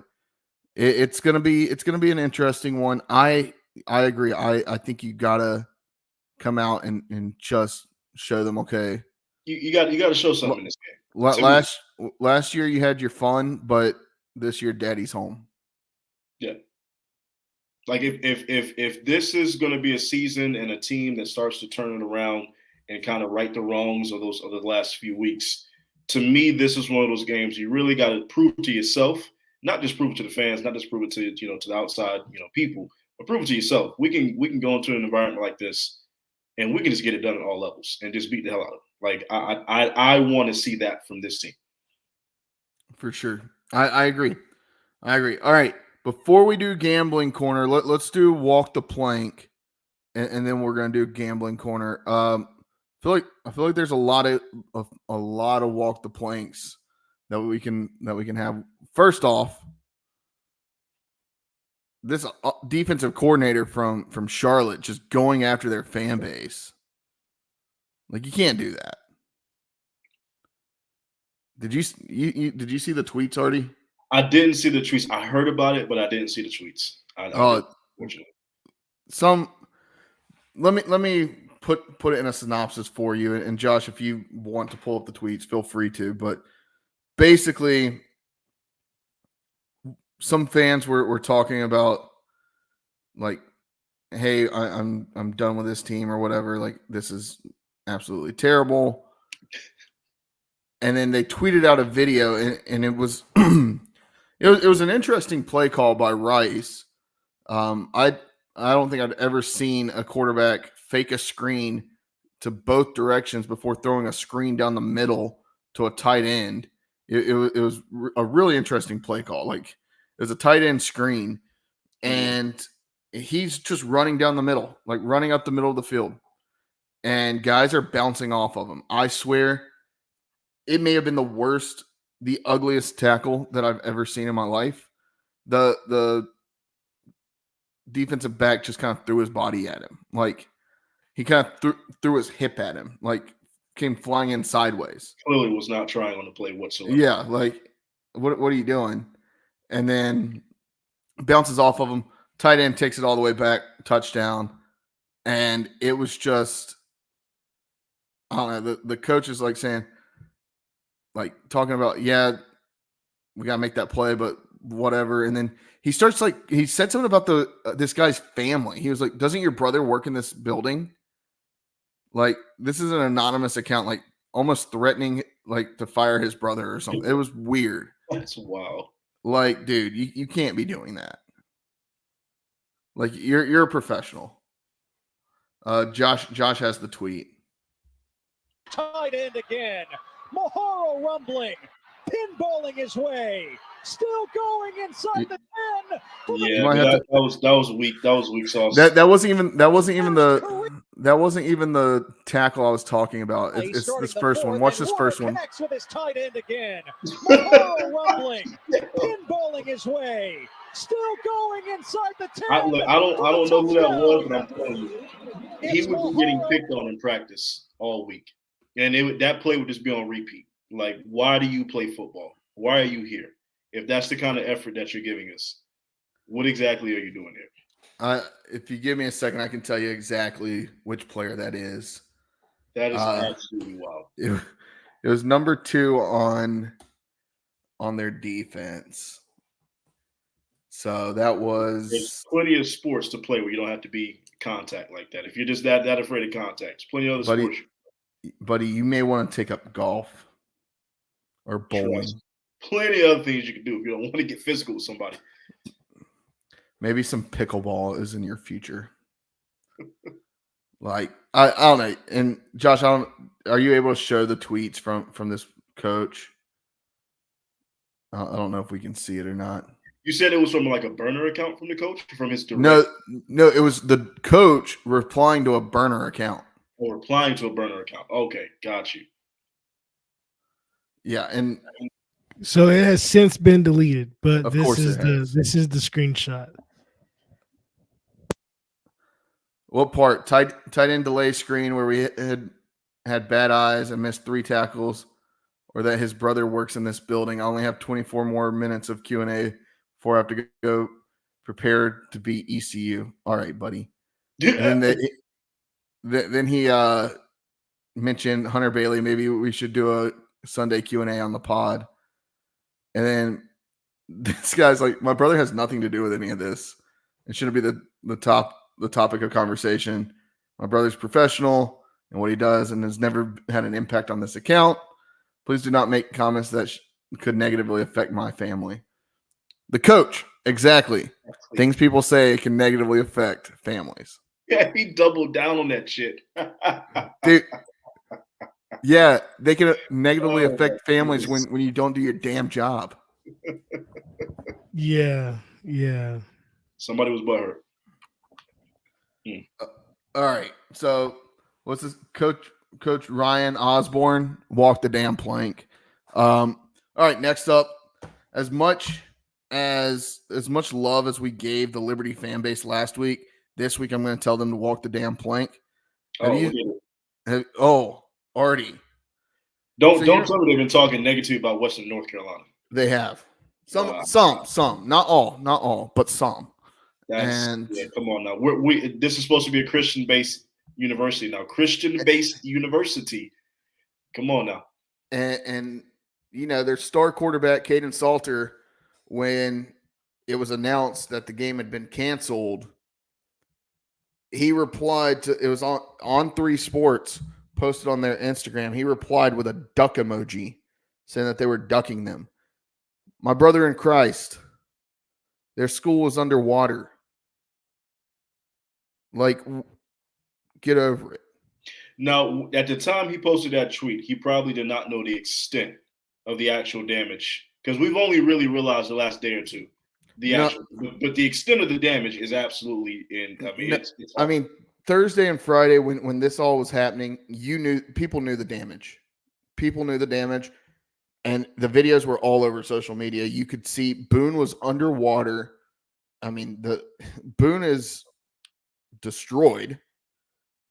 it's gonna be an interesting one. I agree. I think you gotta come out and just show them, okay. You got to show something in this game. Last year you had your fun, but this year Daddy's home. Yeah. Like if this is going to be a season and a team that starts to turn it around and kind of right the wrongs of the last few weeks, to me this is one of those games you really got to prove to yourself, Not just prove it to the fans, not just prove it to to the outside people, but prove it to yourself. We can go into an environment like this, and we can just get it done at all levels and just beat the hell out of them. Like I want to see that from this team. For sure. I agree. I agree. All right. Before we do gambling corner, let's do walk the plank, and then we're gonna do gambling corner. I feel like there's a lot of walk the planks that we can have. First off, this defensive coordinator from Charlotte just going after their fan base. Like, you can't do that. Did you see the tweets, Artie? I didn't see the tweets. I heard about it, but I didn't see the tweets. Let me put it in a synopsis for you. And Josh, if you want to pull up the tweets, feel free to. But basically, some fans were talking about, like, hey, I'm done with this team or whatever. Like, this is absolutely terrible. And then they tweeted out a video, and it was it was an interesting play call by Rice. I don't think I'd ever seen a quarterback fake a screen to both directions before throwing a screen down the middle to a tight end. It was a really interesting play call. Like, it was a tight end screen, and he's just running down the middle, like running up the middle of the field, and guys are bouncing off of him. I swear, it may have been the ugliest tackle that I've ever seen in my life. The defensive back just kind of threw his body at him. Like, he kind of threw his hip at him, like came flying in sideways. Clearly was not trying on the play whatsoever. Yeah, like, what are you doing? And then bounces off of him. Tight end takes it all the way back, touchdown. And it was just, I don't know, the coach is like saying, like, talking about, yeah, we got to make that play, but whatever. And then he starts, like, he said something about this guy's family. He was like, doesn't your brother work in this building? Like, this is an anonymous account, like, almost threatening, like, to fire his brother or something. It was weird. That's wild. Like, dude, you can't be doing that. Like, you're a professional. Josh has the tweet. Tight end again. Mahoro rumbling, pinballing his way, still going inside the 10. Yeah, that was weak. That was weak sauce. That wasn't even the tackle I was talking about. It's this first one. Watch this first one. Connects with his tight end again. Mahoro rumbling, pinballing his way, still going inside the 10. I don't know who that was, but I'm telling you, he would be getting picked on in practice all week. And that play would just be on repeat. Like, why do you play football? Why are you here? If that's the kind of effort that you're giving us, what exactly are you doing here? If you give me a second, I can tell you exactly which player that is. That is absolutely wild. It was number 2 on their defense. So that was. There's plenty of sports to play where you don't have to be contact like that. If you're just that afraid of contact, there's plenty of other sports. Buddy, you may want to take up golf or bowling. Plenty of other things you can do if you don't want to get physical with somebody. Maybe some pickleball is in your future. Like, I don't know. And Josh, are you able to show the tweets from this coach? I don't know if we can see it or not. You said it was from like a burner account from the coach, from his direct? No, it was the coach replying to a burner account. Or replying to a burner account. Okay, got you. Yeah, and so it has since been deleted, but this is the screenshot. What part? Tight end delay screen where we had bad eyes and missed 3 tackles, or that his brother works in this building. I only have 24 more minutes of Q&A before I have to go prepared to beat ECU. All right, buddy. And then he mentioned Hunter Bailey. Maybe we should do a Sunday Q&A on the pod. And then this guy's like, my brother has nothing to do with any of this. It shouldn't be the topic of conversation. My brother's professional and what he does and has never had an impact on this account. Please do not make comments that could negatively affect my family. The coach, exactly. Things people say can negatively affect families. Yeah, he doubled down on that shit. Dude, yeah, they can negatively Oh, affect families goodness. when you don't do your damn job. Yeah. Somebody was butthurt. All right, so what's this? Coach Ryan Osborne walked the damn plank. All right, next up, as much love as we gave the Liberty fan base last week, this week I'm going to tell them to walk the damn plank. Already. Don't tell me they've been talking negative about Western North Carolina. They have some, not all, but some. Come on now. This is supposed to be a Christian-based university now. Christian-based university. Come on now. And their star quarterback, Caden Salter, when it was announced that the game had been canceled, he replied to it was on 3 Sports, posted on their Instagram. He replied with a duck emoji saying that they were ducking them. My brother in Christ, their school was underwater. Like, get over it. Now, at the time he posted that tweet, he probably did not know the extent of the actual damage, because we've only really realized the last day or two. But the extent of the damage is absolutely Thursday and Friday when this all was happening, people knew the damage. People knew the damage, and the videos were all over social media. You could see Boone was underwater. I mean, the Boone is destroyed.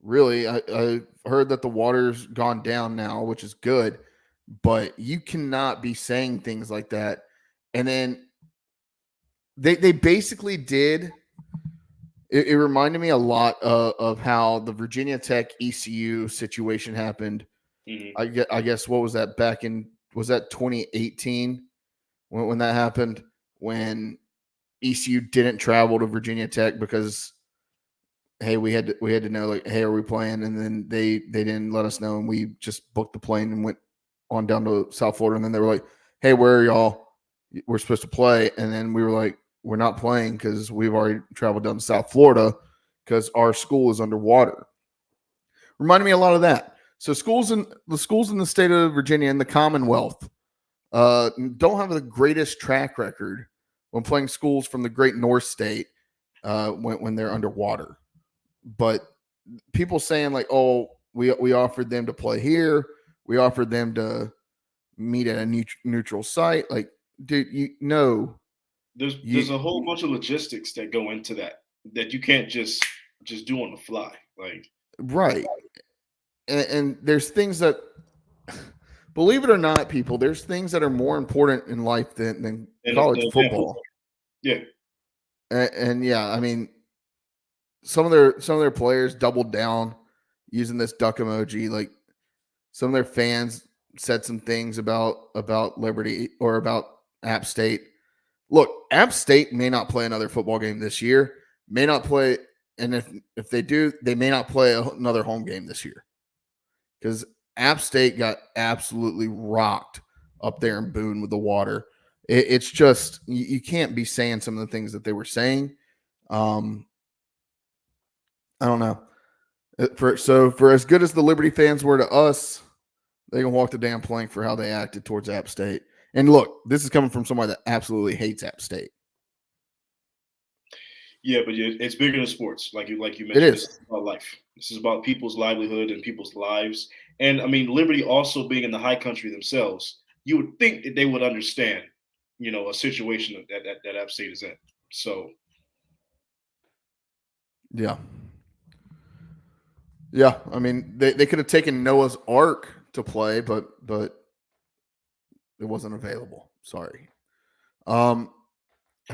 Really, I heard that the water's gone down now, which is good, but you cannot be saying things like that. And then they basically did. It reminded me a lot of how the Virginia Tech ECU situation happened. Mm-hmm. I guess what was that was that 2018 when that happened, when ECU didn't travel to Virginia Tech because, hey, we had to know, like, hey, are we playing? And then they didn't let us know, and we just booked the plane and went on down to South Florida. And then they were like, hey, where are y'all? We're supposed to play. And then we were like, we're not playing because we've already traveled down to South Florida because our school is underwater. Reminded me a lot of that. So the schools in the state of Virginia and the Commonwealth don't have the greatest track record when playing schools from the Great North State when they're underwater. But people saying like, oh, we offered them to play here, we offered them to meet at a neutral site. Like, dude, there's a whole bunch of logistics that go into that you can't just do on the fly. Like, right. And there's things that, believe it or not, people, there's things that are more important in life than college football. Yeah. And yeah, I mean, some of their players doubled down using this duck emoji. Like, some of their fans said some things about Liberty or about App State. Look, App State may not play another football game this year, may not play, and if they do, they may not play another home game this year, because App State got absolutely rocked up there in Boone with the water. It's just, you can't be saying some of the things that they were saying. I don't know. For as good as the Liberty fans were to us, they can walk the damn plank for how they acted towards App State. And look, this is coming from somebody that absolutely hates App State. Yeah, but it's bigger than sports, like you mentioned. It is. This is about life. This is about people's livelihood and people's lives. And I mean, Liberty also being in the high country themselves, you would think that they would understand, a situation that App State is in. So, yeah. I mean, they could have taken Noah's Ark to play, but it wasn't available. Sorry. I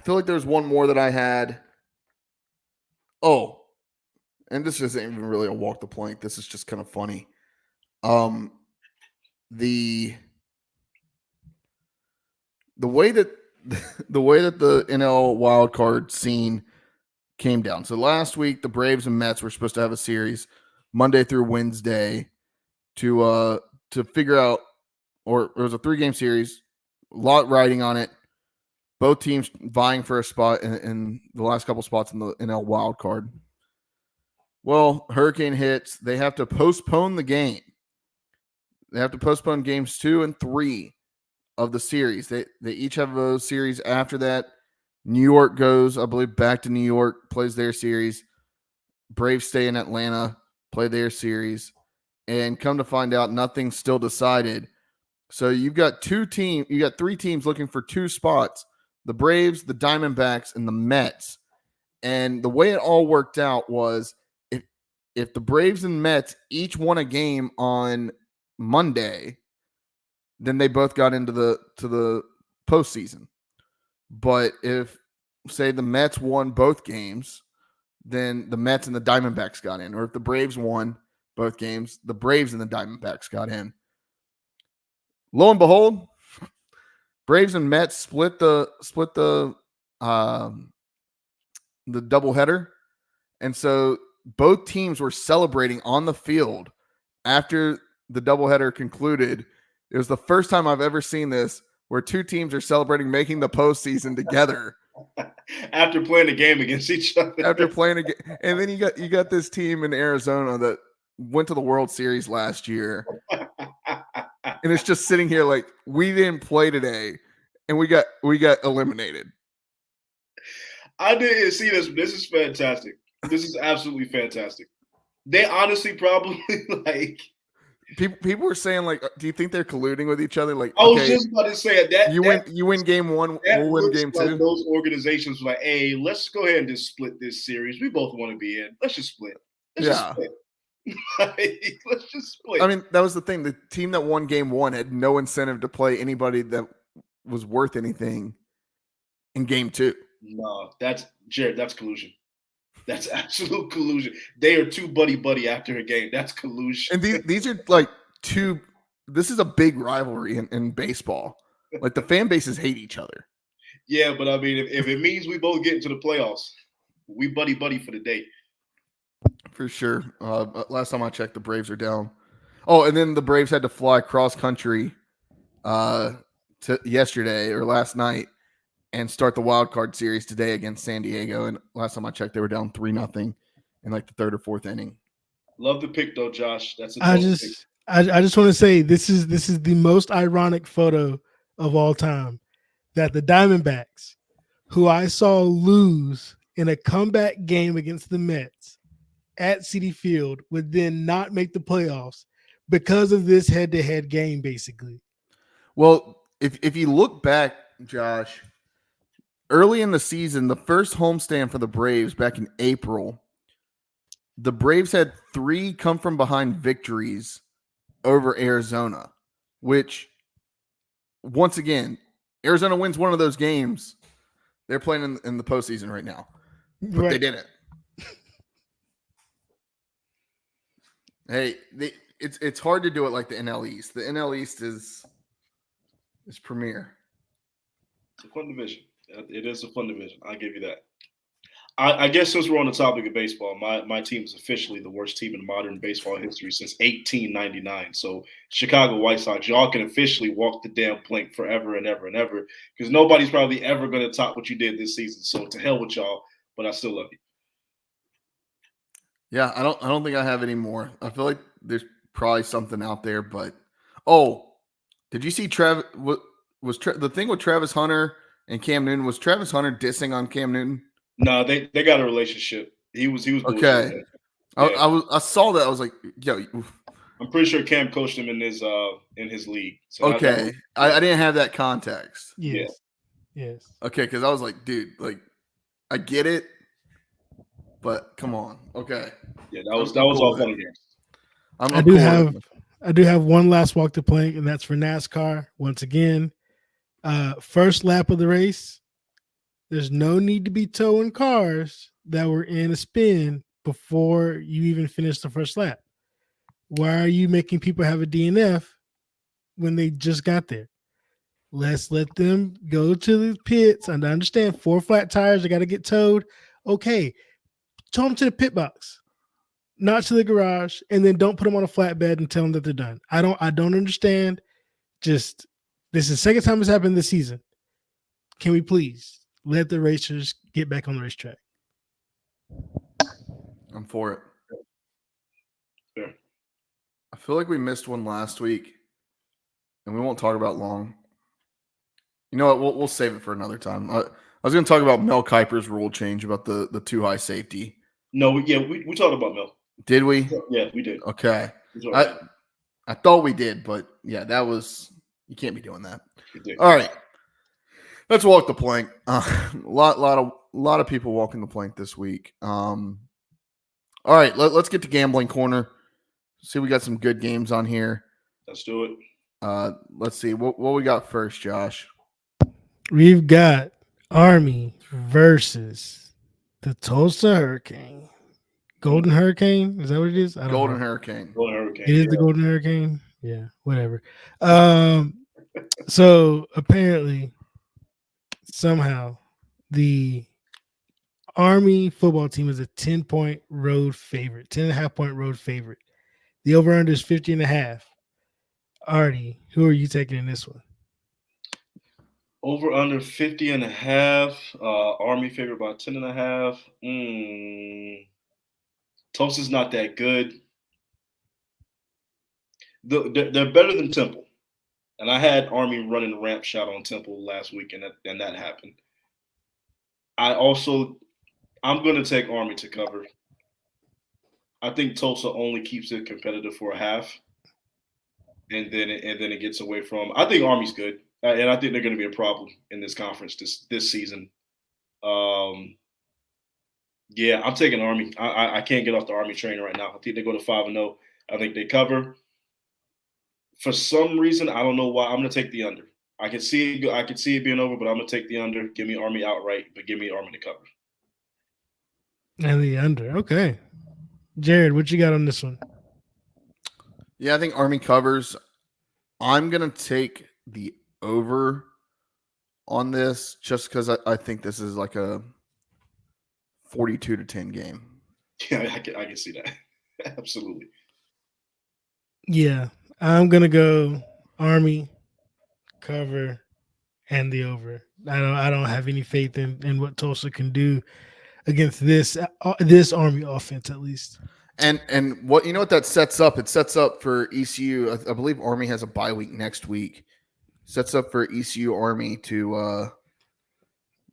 feel like there's one more that I had. Oh, and this isn't even really a walk the plank. This is just kind of funny. The way that the NL wildcard scene came down. So last week, the Braves and Mets were supposed to have a series Monday through Wednesday to figure out, or it was a 3-game series, a lot riding on it. both teams vying for a spot in the last couple spots in the NL wild card. Well, hurricane hits. They have to postpone the game. They have to postpone games 2 and 3 of the series. They each have a series after that. New York goes, I believe, back to New York, plays their series. Braves stay in Atlanta, play their series. And come to find out, nothing's still decided. So you've got 3 teams looking for 2 spots. The Braves, the Diamondbacks, and the Mets. And the way it all worked out was if the Braves and Mets each won a game on Monday, then they both got into the postseason. But if, say, the Mets won both games, then the Mets and the Diamondbacks got in. Or if the Braves won both games, the Braves and the Diamondbacks got in. Lo and behold, Braves and Mets split the doubleheader, and so both teams were celebrating on the field after the doubleheader concluded. It was the first time I've ever seen this where 2 teams are celebrating making the postseason together after playing a game against each other. After playing a game, and then you got this team in Arizona that went to the World Series last year, and it's just sitting here like, we didn't play today, and we got eliminated. I didn't see this. This is fantastic. This is absolutely fantastic. They honestly probably like people were saying like, do you think they're colluding with each other? Like, I was just about to say that you win game 1, we'll win game 2. Like those organizations were like, hey, let's go ahead and just split this series. We both want to be in. Let's just split. Let's just split. I mean, that was the thing. The team that won game 1 had no incentive to play anybody that was worth anything in game 2. No, that's Jared. That's collusion. That's absolute collusion. They are too buddy after a game. That's collusion. And these are like 2. This is a big rivalry in baseball. Like the fan bases hate each other. Yeah, but I mean, if it means we both get into the playoffs, we buddy for the day. For sure. Last time I checked, the Braves are down. Oh, and then the Braves had to fly cross country to yesterday or last night and start the wild card series today against San Diego. And last time I checked, they were down 3-0 in like the 3rd or 4th inning. Love the pick though, Josh. That's a I just want to say this is the most ironic photo of all time, that the Diamondbacks, who I saw lose in a comeback game against the Mets at Citi Field, would then not make the playoffs because of this head-to-head game, basically. Well, if you look back, Josh, early in the season, the first homestand for the Braves back in April, the Braves had 3 come-from-behind victories over Arizona, which, once again, Arizona wins one of those games. They're playing in the postseason right now, but they didn't. Hey, it's hard to do it like the NL East. The NL East is premier. It's a fun division. It is a fun division. I'll give you that. I guess since we're on the topic of baseball, my team is officially the worst team in modern baseball history since 1899. So Chicago White Sox, y'all can officially walk the damn plank forever and ever and ever, because nobody's probably ever going to top what you did this season. So to hell with y'all, but I still love you. Yeah, I don't think I have any more. I feel like there's probably something out there, but did you see Travis? The thing with Travis Hunter and Cam Newton, was Travis Hunter dissing on Cam Newton? No, they got a relationship. He was okay. I saw that. I was like, yo. I'm pretty sure Cam coached him in his league. So okay, I didn't have that context. Yes. Okay, because I was like, dude, like, I get it, but come on. Okay. Yeah, that was all fun again. I do have one last walk the plank, and that's for NASCAR. Once again, first lap of the race, there's no need to be towing cars that were in a spin before you even finish the first lap. Why are you making people have a DNF when they just got there? Let's let them go to the pits. And I understand 4 flat tires, they got to get towed. Okay, tow them to the pit box, not to the garage, and then don't put them on a flatbed and tell them that they're done. I don't understand. Just, this is the second time it's happened this season. Can we please let the racers get back on the racetrack? I'm for it. Fair. I feel like we missed one last week, and we won't talk about long. You know what? We'll save it for another time. I was going to talk about Mel Kiper's rule change about the too high safety. No, we talked about Mel. Did we? Yeah, we did. Okay. We talked about it. I thought we did, but yeah, that was you can't be doing that. We did. All right, let's walk the plank. A lot of people walking the plank this week. All right, let's get to gambling corner. See, we got some good games on here. Let's do it. Let's see what we got first, Josh. We've got Army versus the Tulsa Hurricane. Golden Hurricane? Is that what it is? I don't Golden know. Hurricane. Golden Hurricane. It is the Golden Hurricane? Yeah, whatever. So apparently, somehow, the Army football team is a 10-point road favorite, 10.5-point road favorite. The over-under is 50.5. Artie, who are you taking in this one? Over under 50.5. Army favored by 10.5. Tulsa's not that good. They're better than Temple. And I had Army running the ramp shot on Temple last week, and that happened. I'm going to take Army to cover. I think Tulsa only keeps it competitive for a half, and then it gets away from. I think Army's good, and I think they're going to be a problem in this conference this season. Yeah, I'm taking Army. I can't get off the Army train right now. I think they go to 5-0. I think they cover. For some reason, I don't know why. I'm going to take the under. I can see it being over, but I'm going to take the under. Give me Army outright, but give me Army to cover. And the under. Okay. Jared, what you got on this one? Yeah, I think Army covers. I'm going to take the over on this just because I think this is like a 42-10 game. Yeah, I can see that. Absolutely. Yeah, I'm going to go Army, cover, and the over. I don't have any faith in what Tulsa can do against this Army offense, at least. And what you know what that sets up? It sets up for ECU. I believe Army has a bye week next week. Sets up for ECU Army to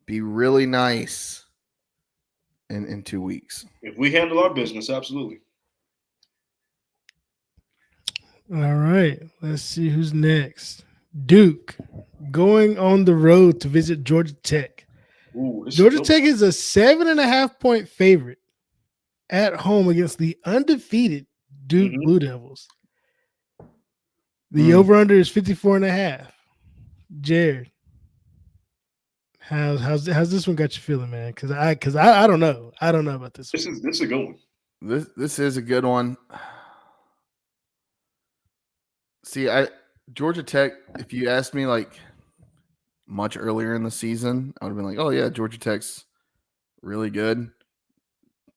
be really nice in 2 weeks. If we handle our business, absolutely. All right, let's see who's next. Duke going on the road to visit Georgia Tech. Ooh, Georgia Tech is a 7.5-point favorite at home against the undefeated Duke Blue Devils. The over-under is 54.5. Jared, how's this one got you feeling, man? Because I don't know. I don't know about this one. This is a good one. This is a good one. See, Georgia Tech, if you asked me like much earlier in the season, I would have been like, oh yeah, Georgia Tech's really good.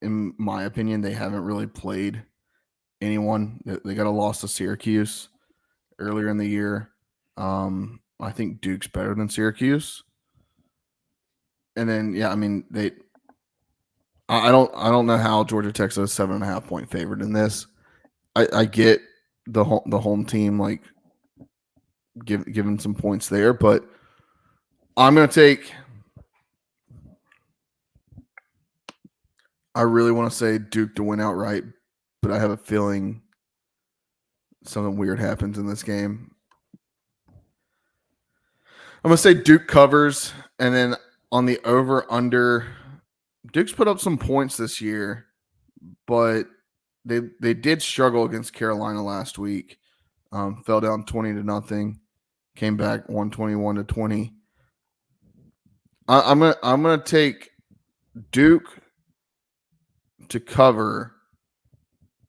In my opinion, they haven't really played anyone. They got a loss to Syracuse earlier in the year. I think Duke's better than Syracuse. And then, yeah, I mean, I don't know how Georgia Tech's a 7.5-point favorite in this. I get the home team like giving some points there, but I'm gonna take. I really want to say Duke to win outright, but I have a feeling something weird happens in this game. I'm going to say Duke covers, and then on the over-under, Duke's put up some points this year, but they did struggle against Carolina last week. Fell down 20-0, came back 121-20. I'm gonna take Duke to cover,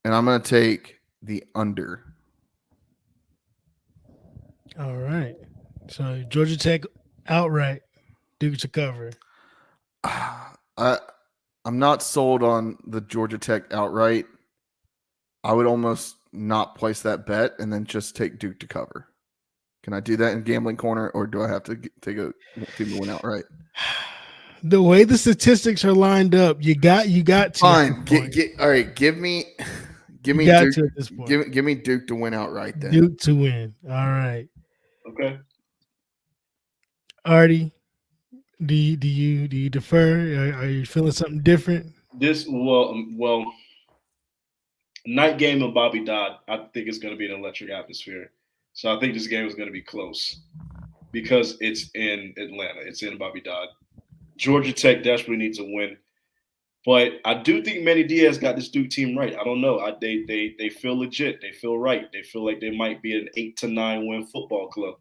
and I'm gonna take the under. All right. So Georgia Tech outright, Duke to cover. I'm not sold on the Georgia Tech outright. I would almost not place that bet and then just take Duke to cover. Can I do that in gambling corner, or do I have to take a team to win outright? The way the statistics are lined up, you got to. Fine. All right. Give me got Duke. to at this point. Give me Duke to win outright. Then Duke to win. All right. Okay. Artie, do you defer? Are you feeling something different? Well, night game of Bobby Dodd. I think it's going to be an electric atmosphere. So I think this game is going to be close because it's in Atlanta. It's in Bobby Dodd. Georgia Tech desperately needs a win, but I do think Manny Diaz got this Duke team right. I don't know. They feel legit. They feel right. They feel like they might be an 8 to 9 win football club.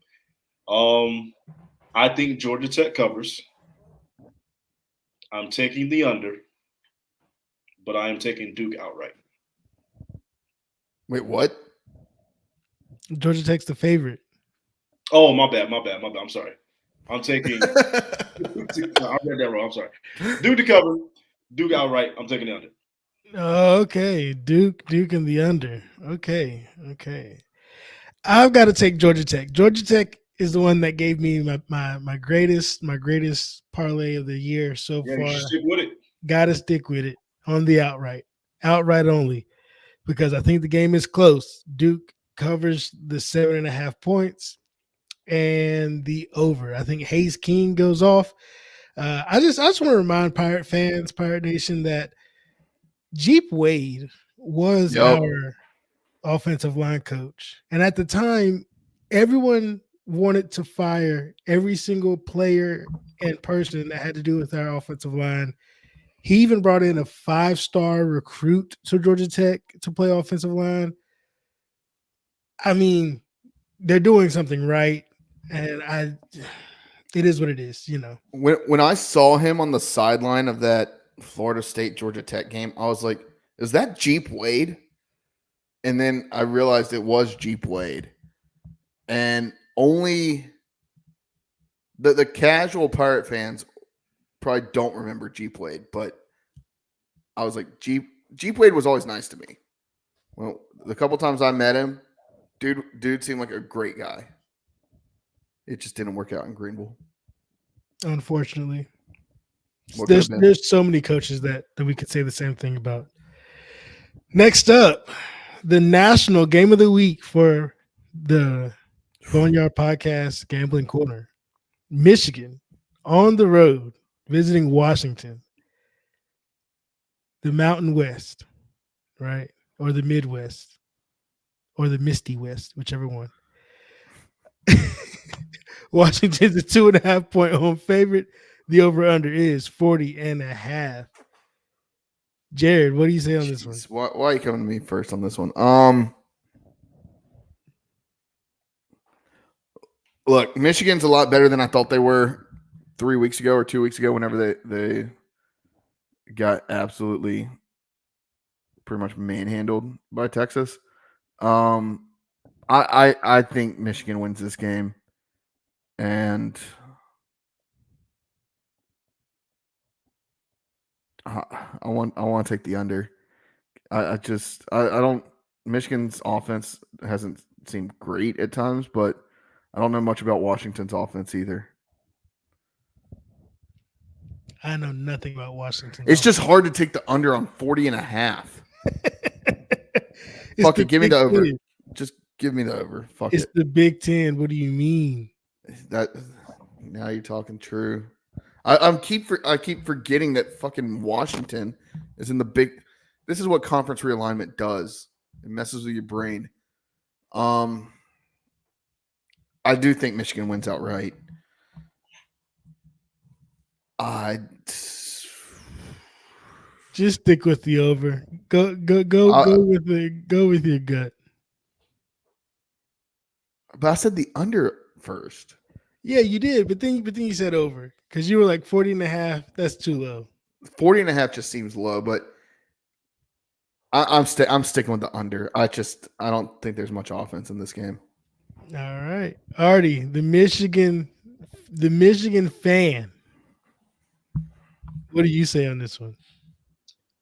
I think Georgia Tech covers. I'm taking the under, but I am taking Duke outright. wait, what? Georgia Tech's the favorite. Oh, my bad. I'm sorry. I'm taking. I read that wrong. I'm sorry. Duke to cover. Duke outright. I'm taking the under. Okay, Duke and the under. Okay. I've got to take Georgia Tech. Georgia Tech is the one that gave me my greatest parlay of the year so Yeah, far. you should stick with it. Got to stick with it on the outright only, because I think the game is close. Duke covers the 7.5 points and the over. I think Hayes King goes off. I just want to remind Pirate fans, Pirate Nation, that Jeep Wade was our offensive line coach. And at the time, everyone wanted to fire every single player and person that had to do with our offensive line. He even brought in a 5-star recruit to Georgia Tech to play offensive line. I mean, they're doing something right. And it is what it is, you know. When I saw him on the sideline of that Florida State Georgia Tech game, I was like, is that Jeep Wade? And then I realized it was Jeep Wade. And only the casual Pirate fans probably don't remember Jeep Wade, but I was like, Jeep Wade was always nice to me. Well, the couple times I met him, dude seemed like a great guy. It just didn't work out in Greenville. Unfortunately. What could have been? There's so many coaches that we could say the same thing about. Next up, the national game of the week for the Boneyard Podcast Gambling Corner. Michigan on the road visiting Washington. The Mountain West, right? Or the Midwest. Or the Misty West, whichever one. Washington's a 2.5 point home favorite. The over-under is 40.5. Jared, what do you say on this one? Why are you coming to me first on this one? Look, Michigan's a lot better than I thought they were 3 weeks ago or 2 weeks ago, whenever they got absolutely pretty much manhandled by Texas. I think Michigan wins this game, and I want to take the under. I don't. Michigan's offense hasn't seemed great at times, but I don't know much about Washington's offense either. I know nothing about Washington. It's just hard to take the under on 40.5. Fuck it, give me the over. Just give me the over. Fuck it. It's the Big Ten. What do you mean? That now you're talking true. I keep forgetting that fucking Washington is in the big. This is what conference realignment does. It messes with your brain. I do think Michigan wins outright. Just stick with the over. Go with your gut. But I said the under first. Yeah, you did, but then you said over because you were like 40.5. That's too low. 40.5 just seems low, but I'm sticking with the under. I don't think there's much offense in this game. All right, Artie, the Michigan fan. What do you say on this one?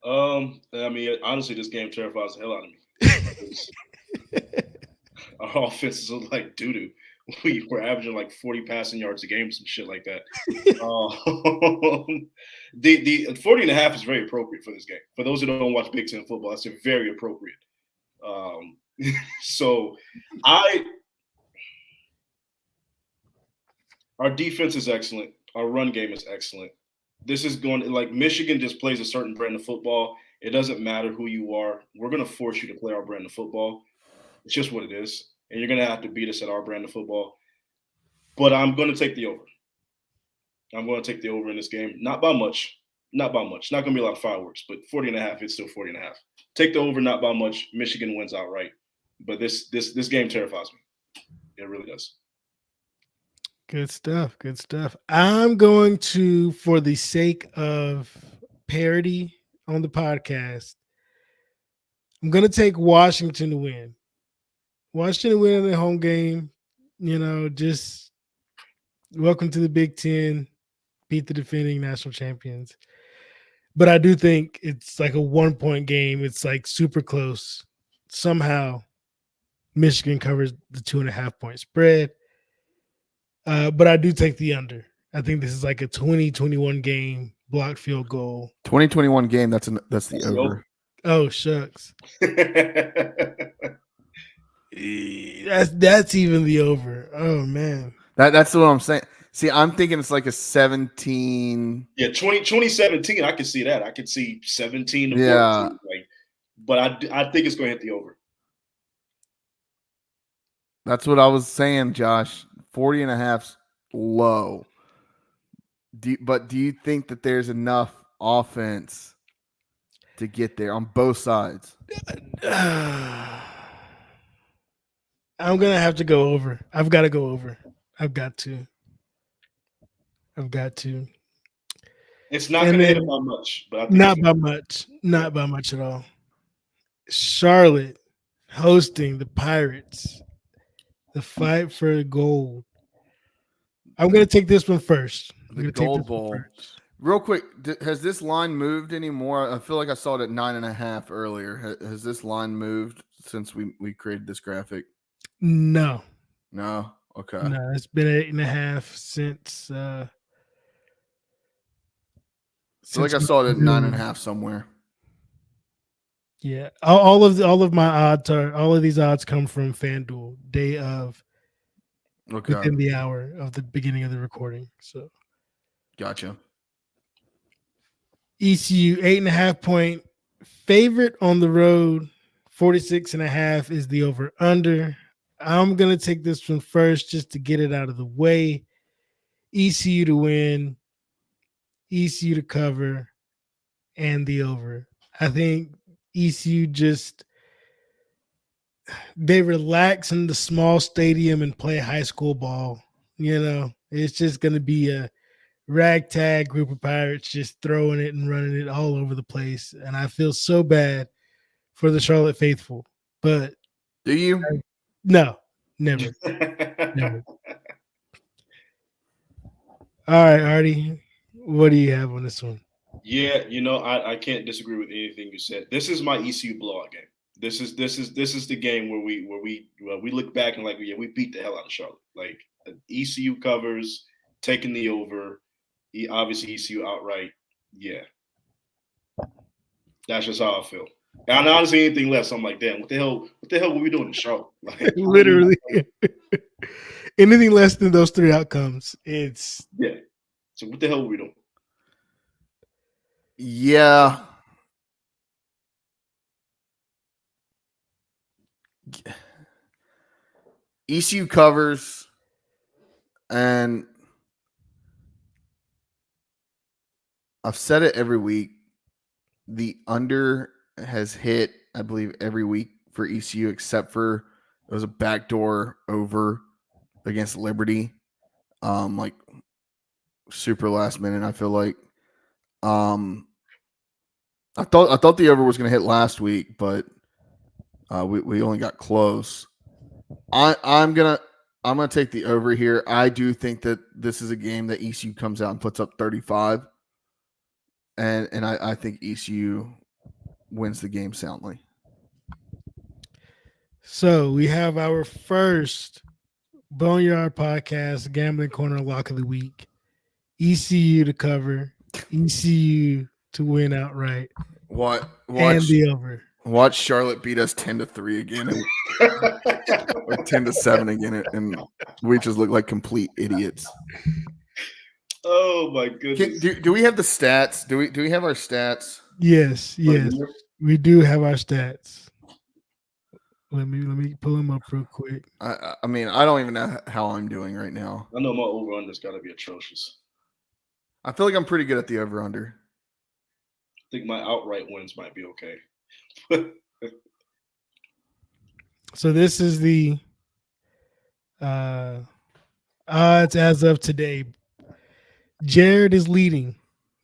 I mean, honestly, this game terrifies the hell out of me. Our offenses look like doo-doo We were averaging like 40 passing yards a game, some shit like that. The 40 and a half is very appropriate for this game. For those who don't watch Big Ten football, that's very appropriate. So our defense is excellent. Our run game is excellent. This is going to, like, Michigan just plays a certain brand of football. It doesn't matter who you are. We're going to force you to play our brand of football. It's just what it is. And you're going to have to beat us at our brand of football. But I'm going to take the over. I'm going to take the over in this game. Not by much. Not by much. Not going to be a lot of fireworks, but 40 and a half, it's still 40 and a half. Take the over, not by much. Michigan wins outright. But this game terrifies me. It really does. Good stuff. Good stuff. I'm going to, for the sake of parity on the podcast, I'm going to take Washington to win. Washington to win in the home game. Just welcome to the Big Ten. Beat the defending national champions. But I do think it's like a 1-point game. It's like super close. Somehow, Michigan covers the 2.5-point spread. But I do take the under. I think this is like a 20-21 game, blocked field goal. 2021 game. That's the over. Oh shucks. That's even the over. Oh man. That's what I'm saying. See, I'm thinking it's like a 17. Yeah, 2017. I can see that. I can see 17 to 14. Yeah. But I think it's going to hit the over. That's what I was saying, Josh. 40 and a half's low. But do you think that there's enough offense to get there on both sides? I'm going to have to go over. I've got to go over. I've got to. It's not going to hit by much. But I think not by much. Not by much at all. Charlotte hosting the Pirates. The fight for gold. I'm going to take this one first. The Gold Bowl. Real quick, has this line moved anymore? I feel like I saw it at 9.5 earlier. Has this line moved since we created this graphic? No. Okay. No, it's been 8.5 since. I saw it at 9.5 somewhere. Yeah, all of my odds all of these odds come from FanDuel day of. Okay. Within the hour of the beginning of the recording. So, gotcha. ECU 8.5-point favorite on the road. 46.5 is the over under. I'm gonna take this one first just to get it out of the way. ECU to win, ECU to cover, and the over. I think ECU they relax in the small stadium and play high school ball. It's just going to be a ragtag group of Pirates just throwing it and running it all over the place. And I feel so bad for the Charlotte faithful. But do you? No, never. Never. All right, Artie, what do you have on this one? Yeah, I can't disagree with anything you said. This is my ECU blowout game. This is the game where we look back and we beat the hell out of Charlotte. Like, ECU covers, taking the over, obviously ECU outright. Yeah, that's just how I feel. And honestly, anything less, I'm like, damn, what the hell were we doing in Charlotte? Like, literally, anything less than those three outcomes, it's yeah. So what the hell were we doing? Yeah. ECU covers, and I've said it every week. The under has hit, I believe, every week for ECU, except for it was a backdoor over against Liberty, like super last minute. I feel like, I thought the over was going to hit last week, but we only got close. I'm gonna take the over here. I do think that this is a game that ECU comes out and puts up 35, and I think ECU wins the game soundly. So we have our first Boneyard Podcast, Gambling Corner Lock of the Week. ECU to cover, ECU to win outright, Watch and the over. watch Charlotte beat us 10-3 again, or 10-7 again, and we just look like complete idiots. Oh my goodness. Do we have the stats? Do we have our stats? Yes, we do have our stats. Let me pull them up real quick. I mean, I don't even know how I'm doing right now. I know my over-under's got to be atrocious. I feel like I'm pretty good at the over-under. I think my outright wins might be okay. So this is the odds as of today. Jared is leading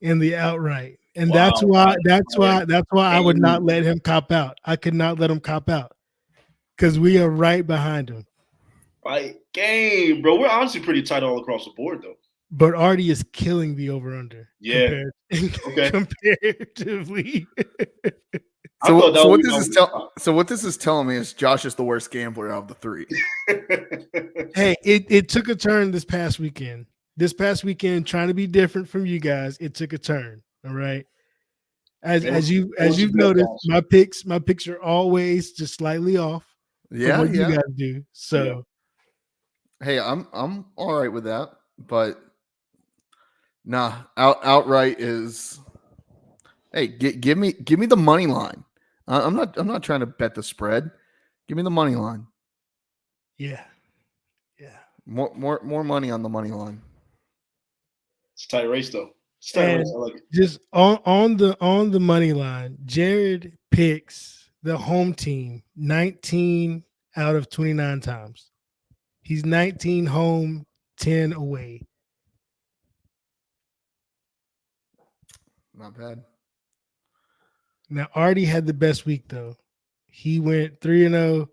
in the outright, and that's why I would not let him cop out. I could not let him cop out because we are right behind him. Right game, bro. We're honestly pretty tight all across the board, though. But Artie is killing the over/under. Yeah. Comparatively. So what this is telling me is Josh is the worst gambler out of the three. Hey, it took a turn this past weekend. This weekend, trying to be different from you guys, it took a turn. All right. As you've noticed, my picks are always just slightly off. Yeah, what you guys do. So hey, I'm all right with that, but nah, outright is. Hey, give me the money line. I'm not trying to bet the spread. Give me the money line. Yeah. More money on the money line. It's a tight race, though. It's a tight race. I like it. Just on the money line, Jared picks the home team 19 out of 29 times. He's 19 home, 10 away. Not bad. Now, Artie had the best week, though. He went 3-0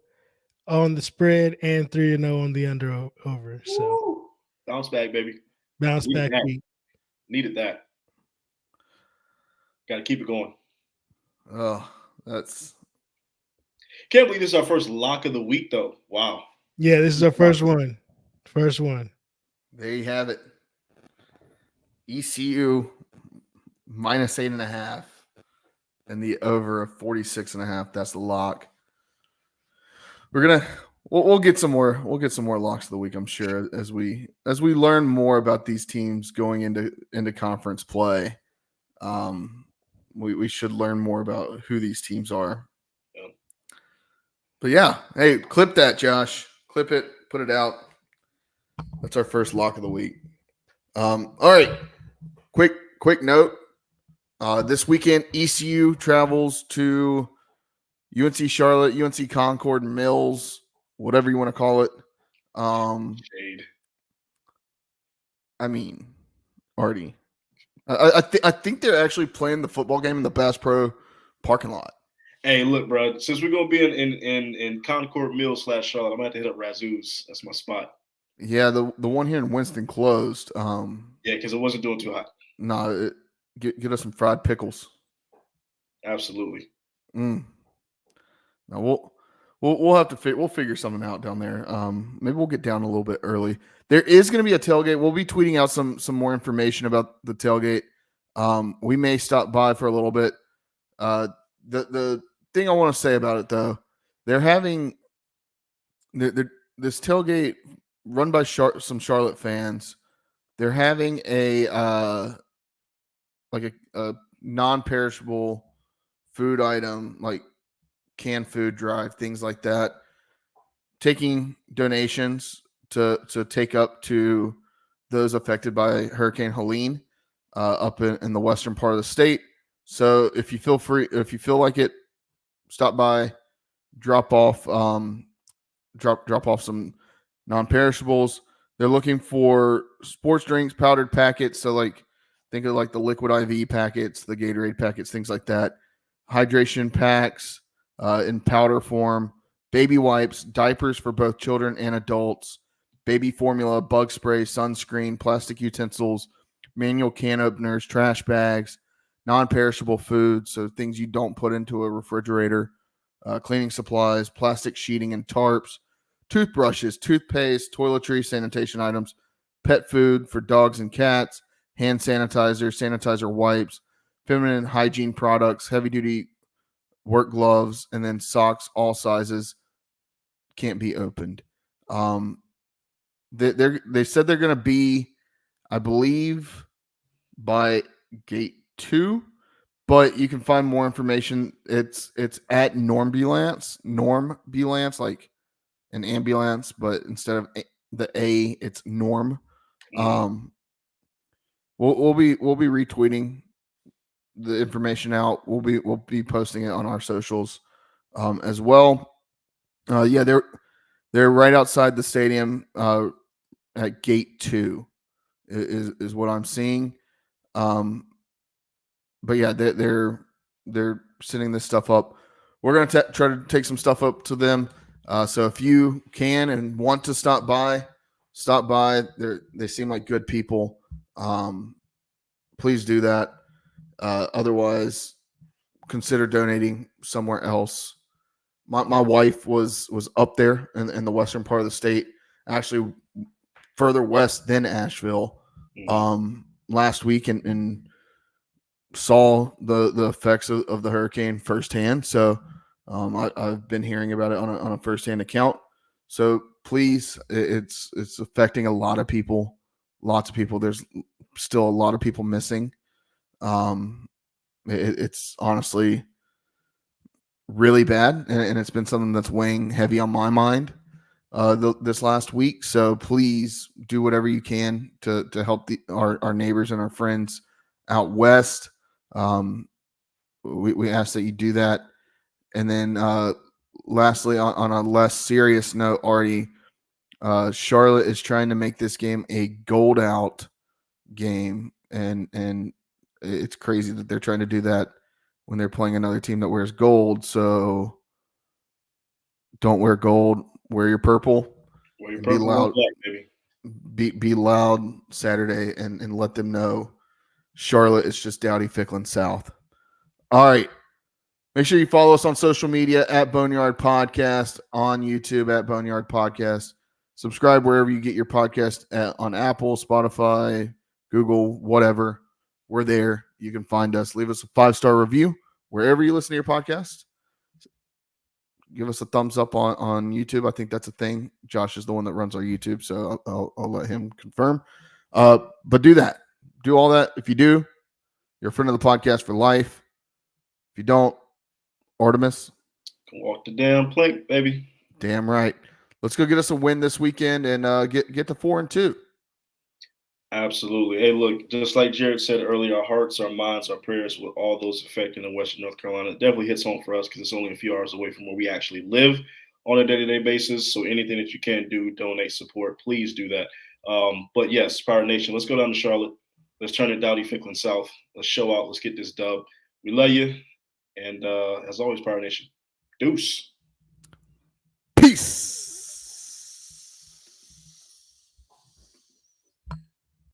on the spread and 3-0 on the over. So Woo! Bounce back, baby. Bounce back week. Needed that. Got to keep it going. Oh, that's. Can't believe this is our first lock of the week, though. Wow. Yeah, this is our first one. First one. There you have it. ECU -8.5. And the over of 46.5. That's the lock. We'll get some more locks of the week, I'm sure, as we learn more about these teams going into conference play. We should learn more about who these teams are. Yeah. But yeah, hey, clip that, Josh. Clip it, put it out. That's our first lock of the week. All right. Quick note. This weekend, ECU travels to UNC Charlotte, UNC Concord, Mills, whatever you want to call it. Shade. I mean, Artie. I think they're actually playing the football game in the Bass Pro parking lot. Hey, look, bro. Since we're gonna be in Concord Mills / Charlotte, I'm gonna have to hit up Razoo's. That's my spot. Yeah, the one here in Winston closed. Yeah, because it wasn't doing too hot. No, get us some fried pickles. Absolutely. Now we'll have to we'll figure something out down there. Maybe we'll get down a little bit early. There is going to be a tailgate. We'll be tweeting out some more information about the tailgate. We may stop by for a little bit. The thing I want to say about it, though, they're having this tailgate run by some Charlotte fans. They're having a non-perishable food item, like canned food drive, things like that, taking donations to take up to those affected by Hurricane Helene up in the western part of the state. So if you feel like it, stop by, drop off some non-perishables. They're looking for sports drinks, powdered packets. So like think of like the liquid IV packets, the Gatorade packets, things like that. Hydration packs in powder form, baby wipes, diapers for both children and adults, baby formula, bug spray, sunscreen, plastic utensils, manual can openers, trash bags, non-perishable foods, so things you don't put into a refrigerator, cleaning supplies, plastic sheeting and tarps, toothbrushes, toothpaste, toiletry, sanitation items, pet food for dogs and cats, hand sanitizer, sanitizer wipes, feminine hygiene products, heavy-duty work gloves, and then socks, all sizes, can't be opened. They said they're going to be, I believe, by gate 2, but you can find more information. It's at Normbulance, like an ambulance, but instead of the A, it's Norm. We'll be retweeting the information out. We'll be posting it on our socials as well. Yeah, they're right outside the stadium at gate 2 is what I'm seeing. But yeah, they're sending this stuff up. We're gonna try to take some stuff up to them. So if you can and want to stop by. They seem like good people. Please do that. Otherwise, consider donating somewhere else. My wife was up there in the western part of the state, actually further west than Asheville, last week, and saw the effects of the hurricane firsthand. So I've been hearing about it on a firsthand account. So please, it's affecting a lot of people. Lots of people. There's still a lot of people missing. It's honestly really bad, and it's been something that's weighing heavy on my mind this last week. So please do whatever you can to help our neighbors and our friends out west. We ask that you do that. And then lastly, on a less serious note, Artie, Charlotte is trying to make this game a gold out game, and it's crazy that they're trying to do that when they're playing another team that wears gold. So don't wear gold, wear your purple. Wear your purple, be loud, black, baby. Be loud Saturday and let them know Charlotte is just Dowdy Ficklin South. All right. Make sure you follow us on social media at Boneyard Podcast, on YouTube at Boneyard Podcast. Subscribe wherever you get your podcast on Apple, Spotify, Google, whatever. We're there. You can find us. Leave us a 5-star review wherever you listen to your podcast. Give us a thumbs up on YouTube. I think that's a thing. Josh is the one that runs our YouTube, so I'll let him confirm. But do that. Do all that. If you do, you're a friend of the podcast for life. If you don't, Artemis, Can walk the damn plank, baby. Damn right. Let's go get us a win this weekend and get to 4-2. Absolutely. Hey, look, just like Jared said earlier, our hearts, our minds, our prayers with all those affected in Western North Carolina. It definitely hits home for us because it's only a few hours away from where we actually live on a day-to-day basis. So anything that you can do, donate, support, please do that. But yes, Pirate Nation, let's go down to Charlotte. Let's turn it Dowdy Ficklin South. Let's show out. Let's get this dub. We love you. And as always, Pirate Nation, deuce. Peace.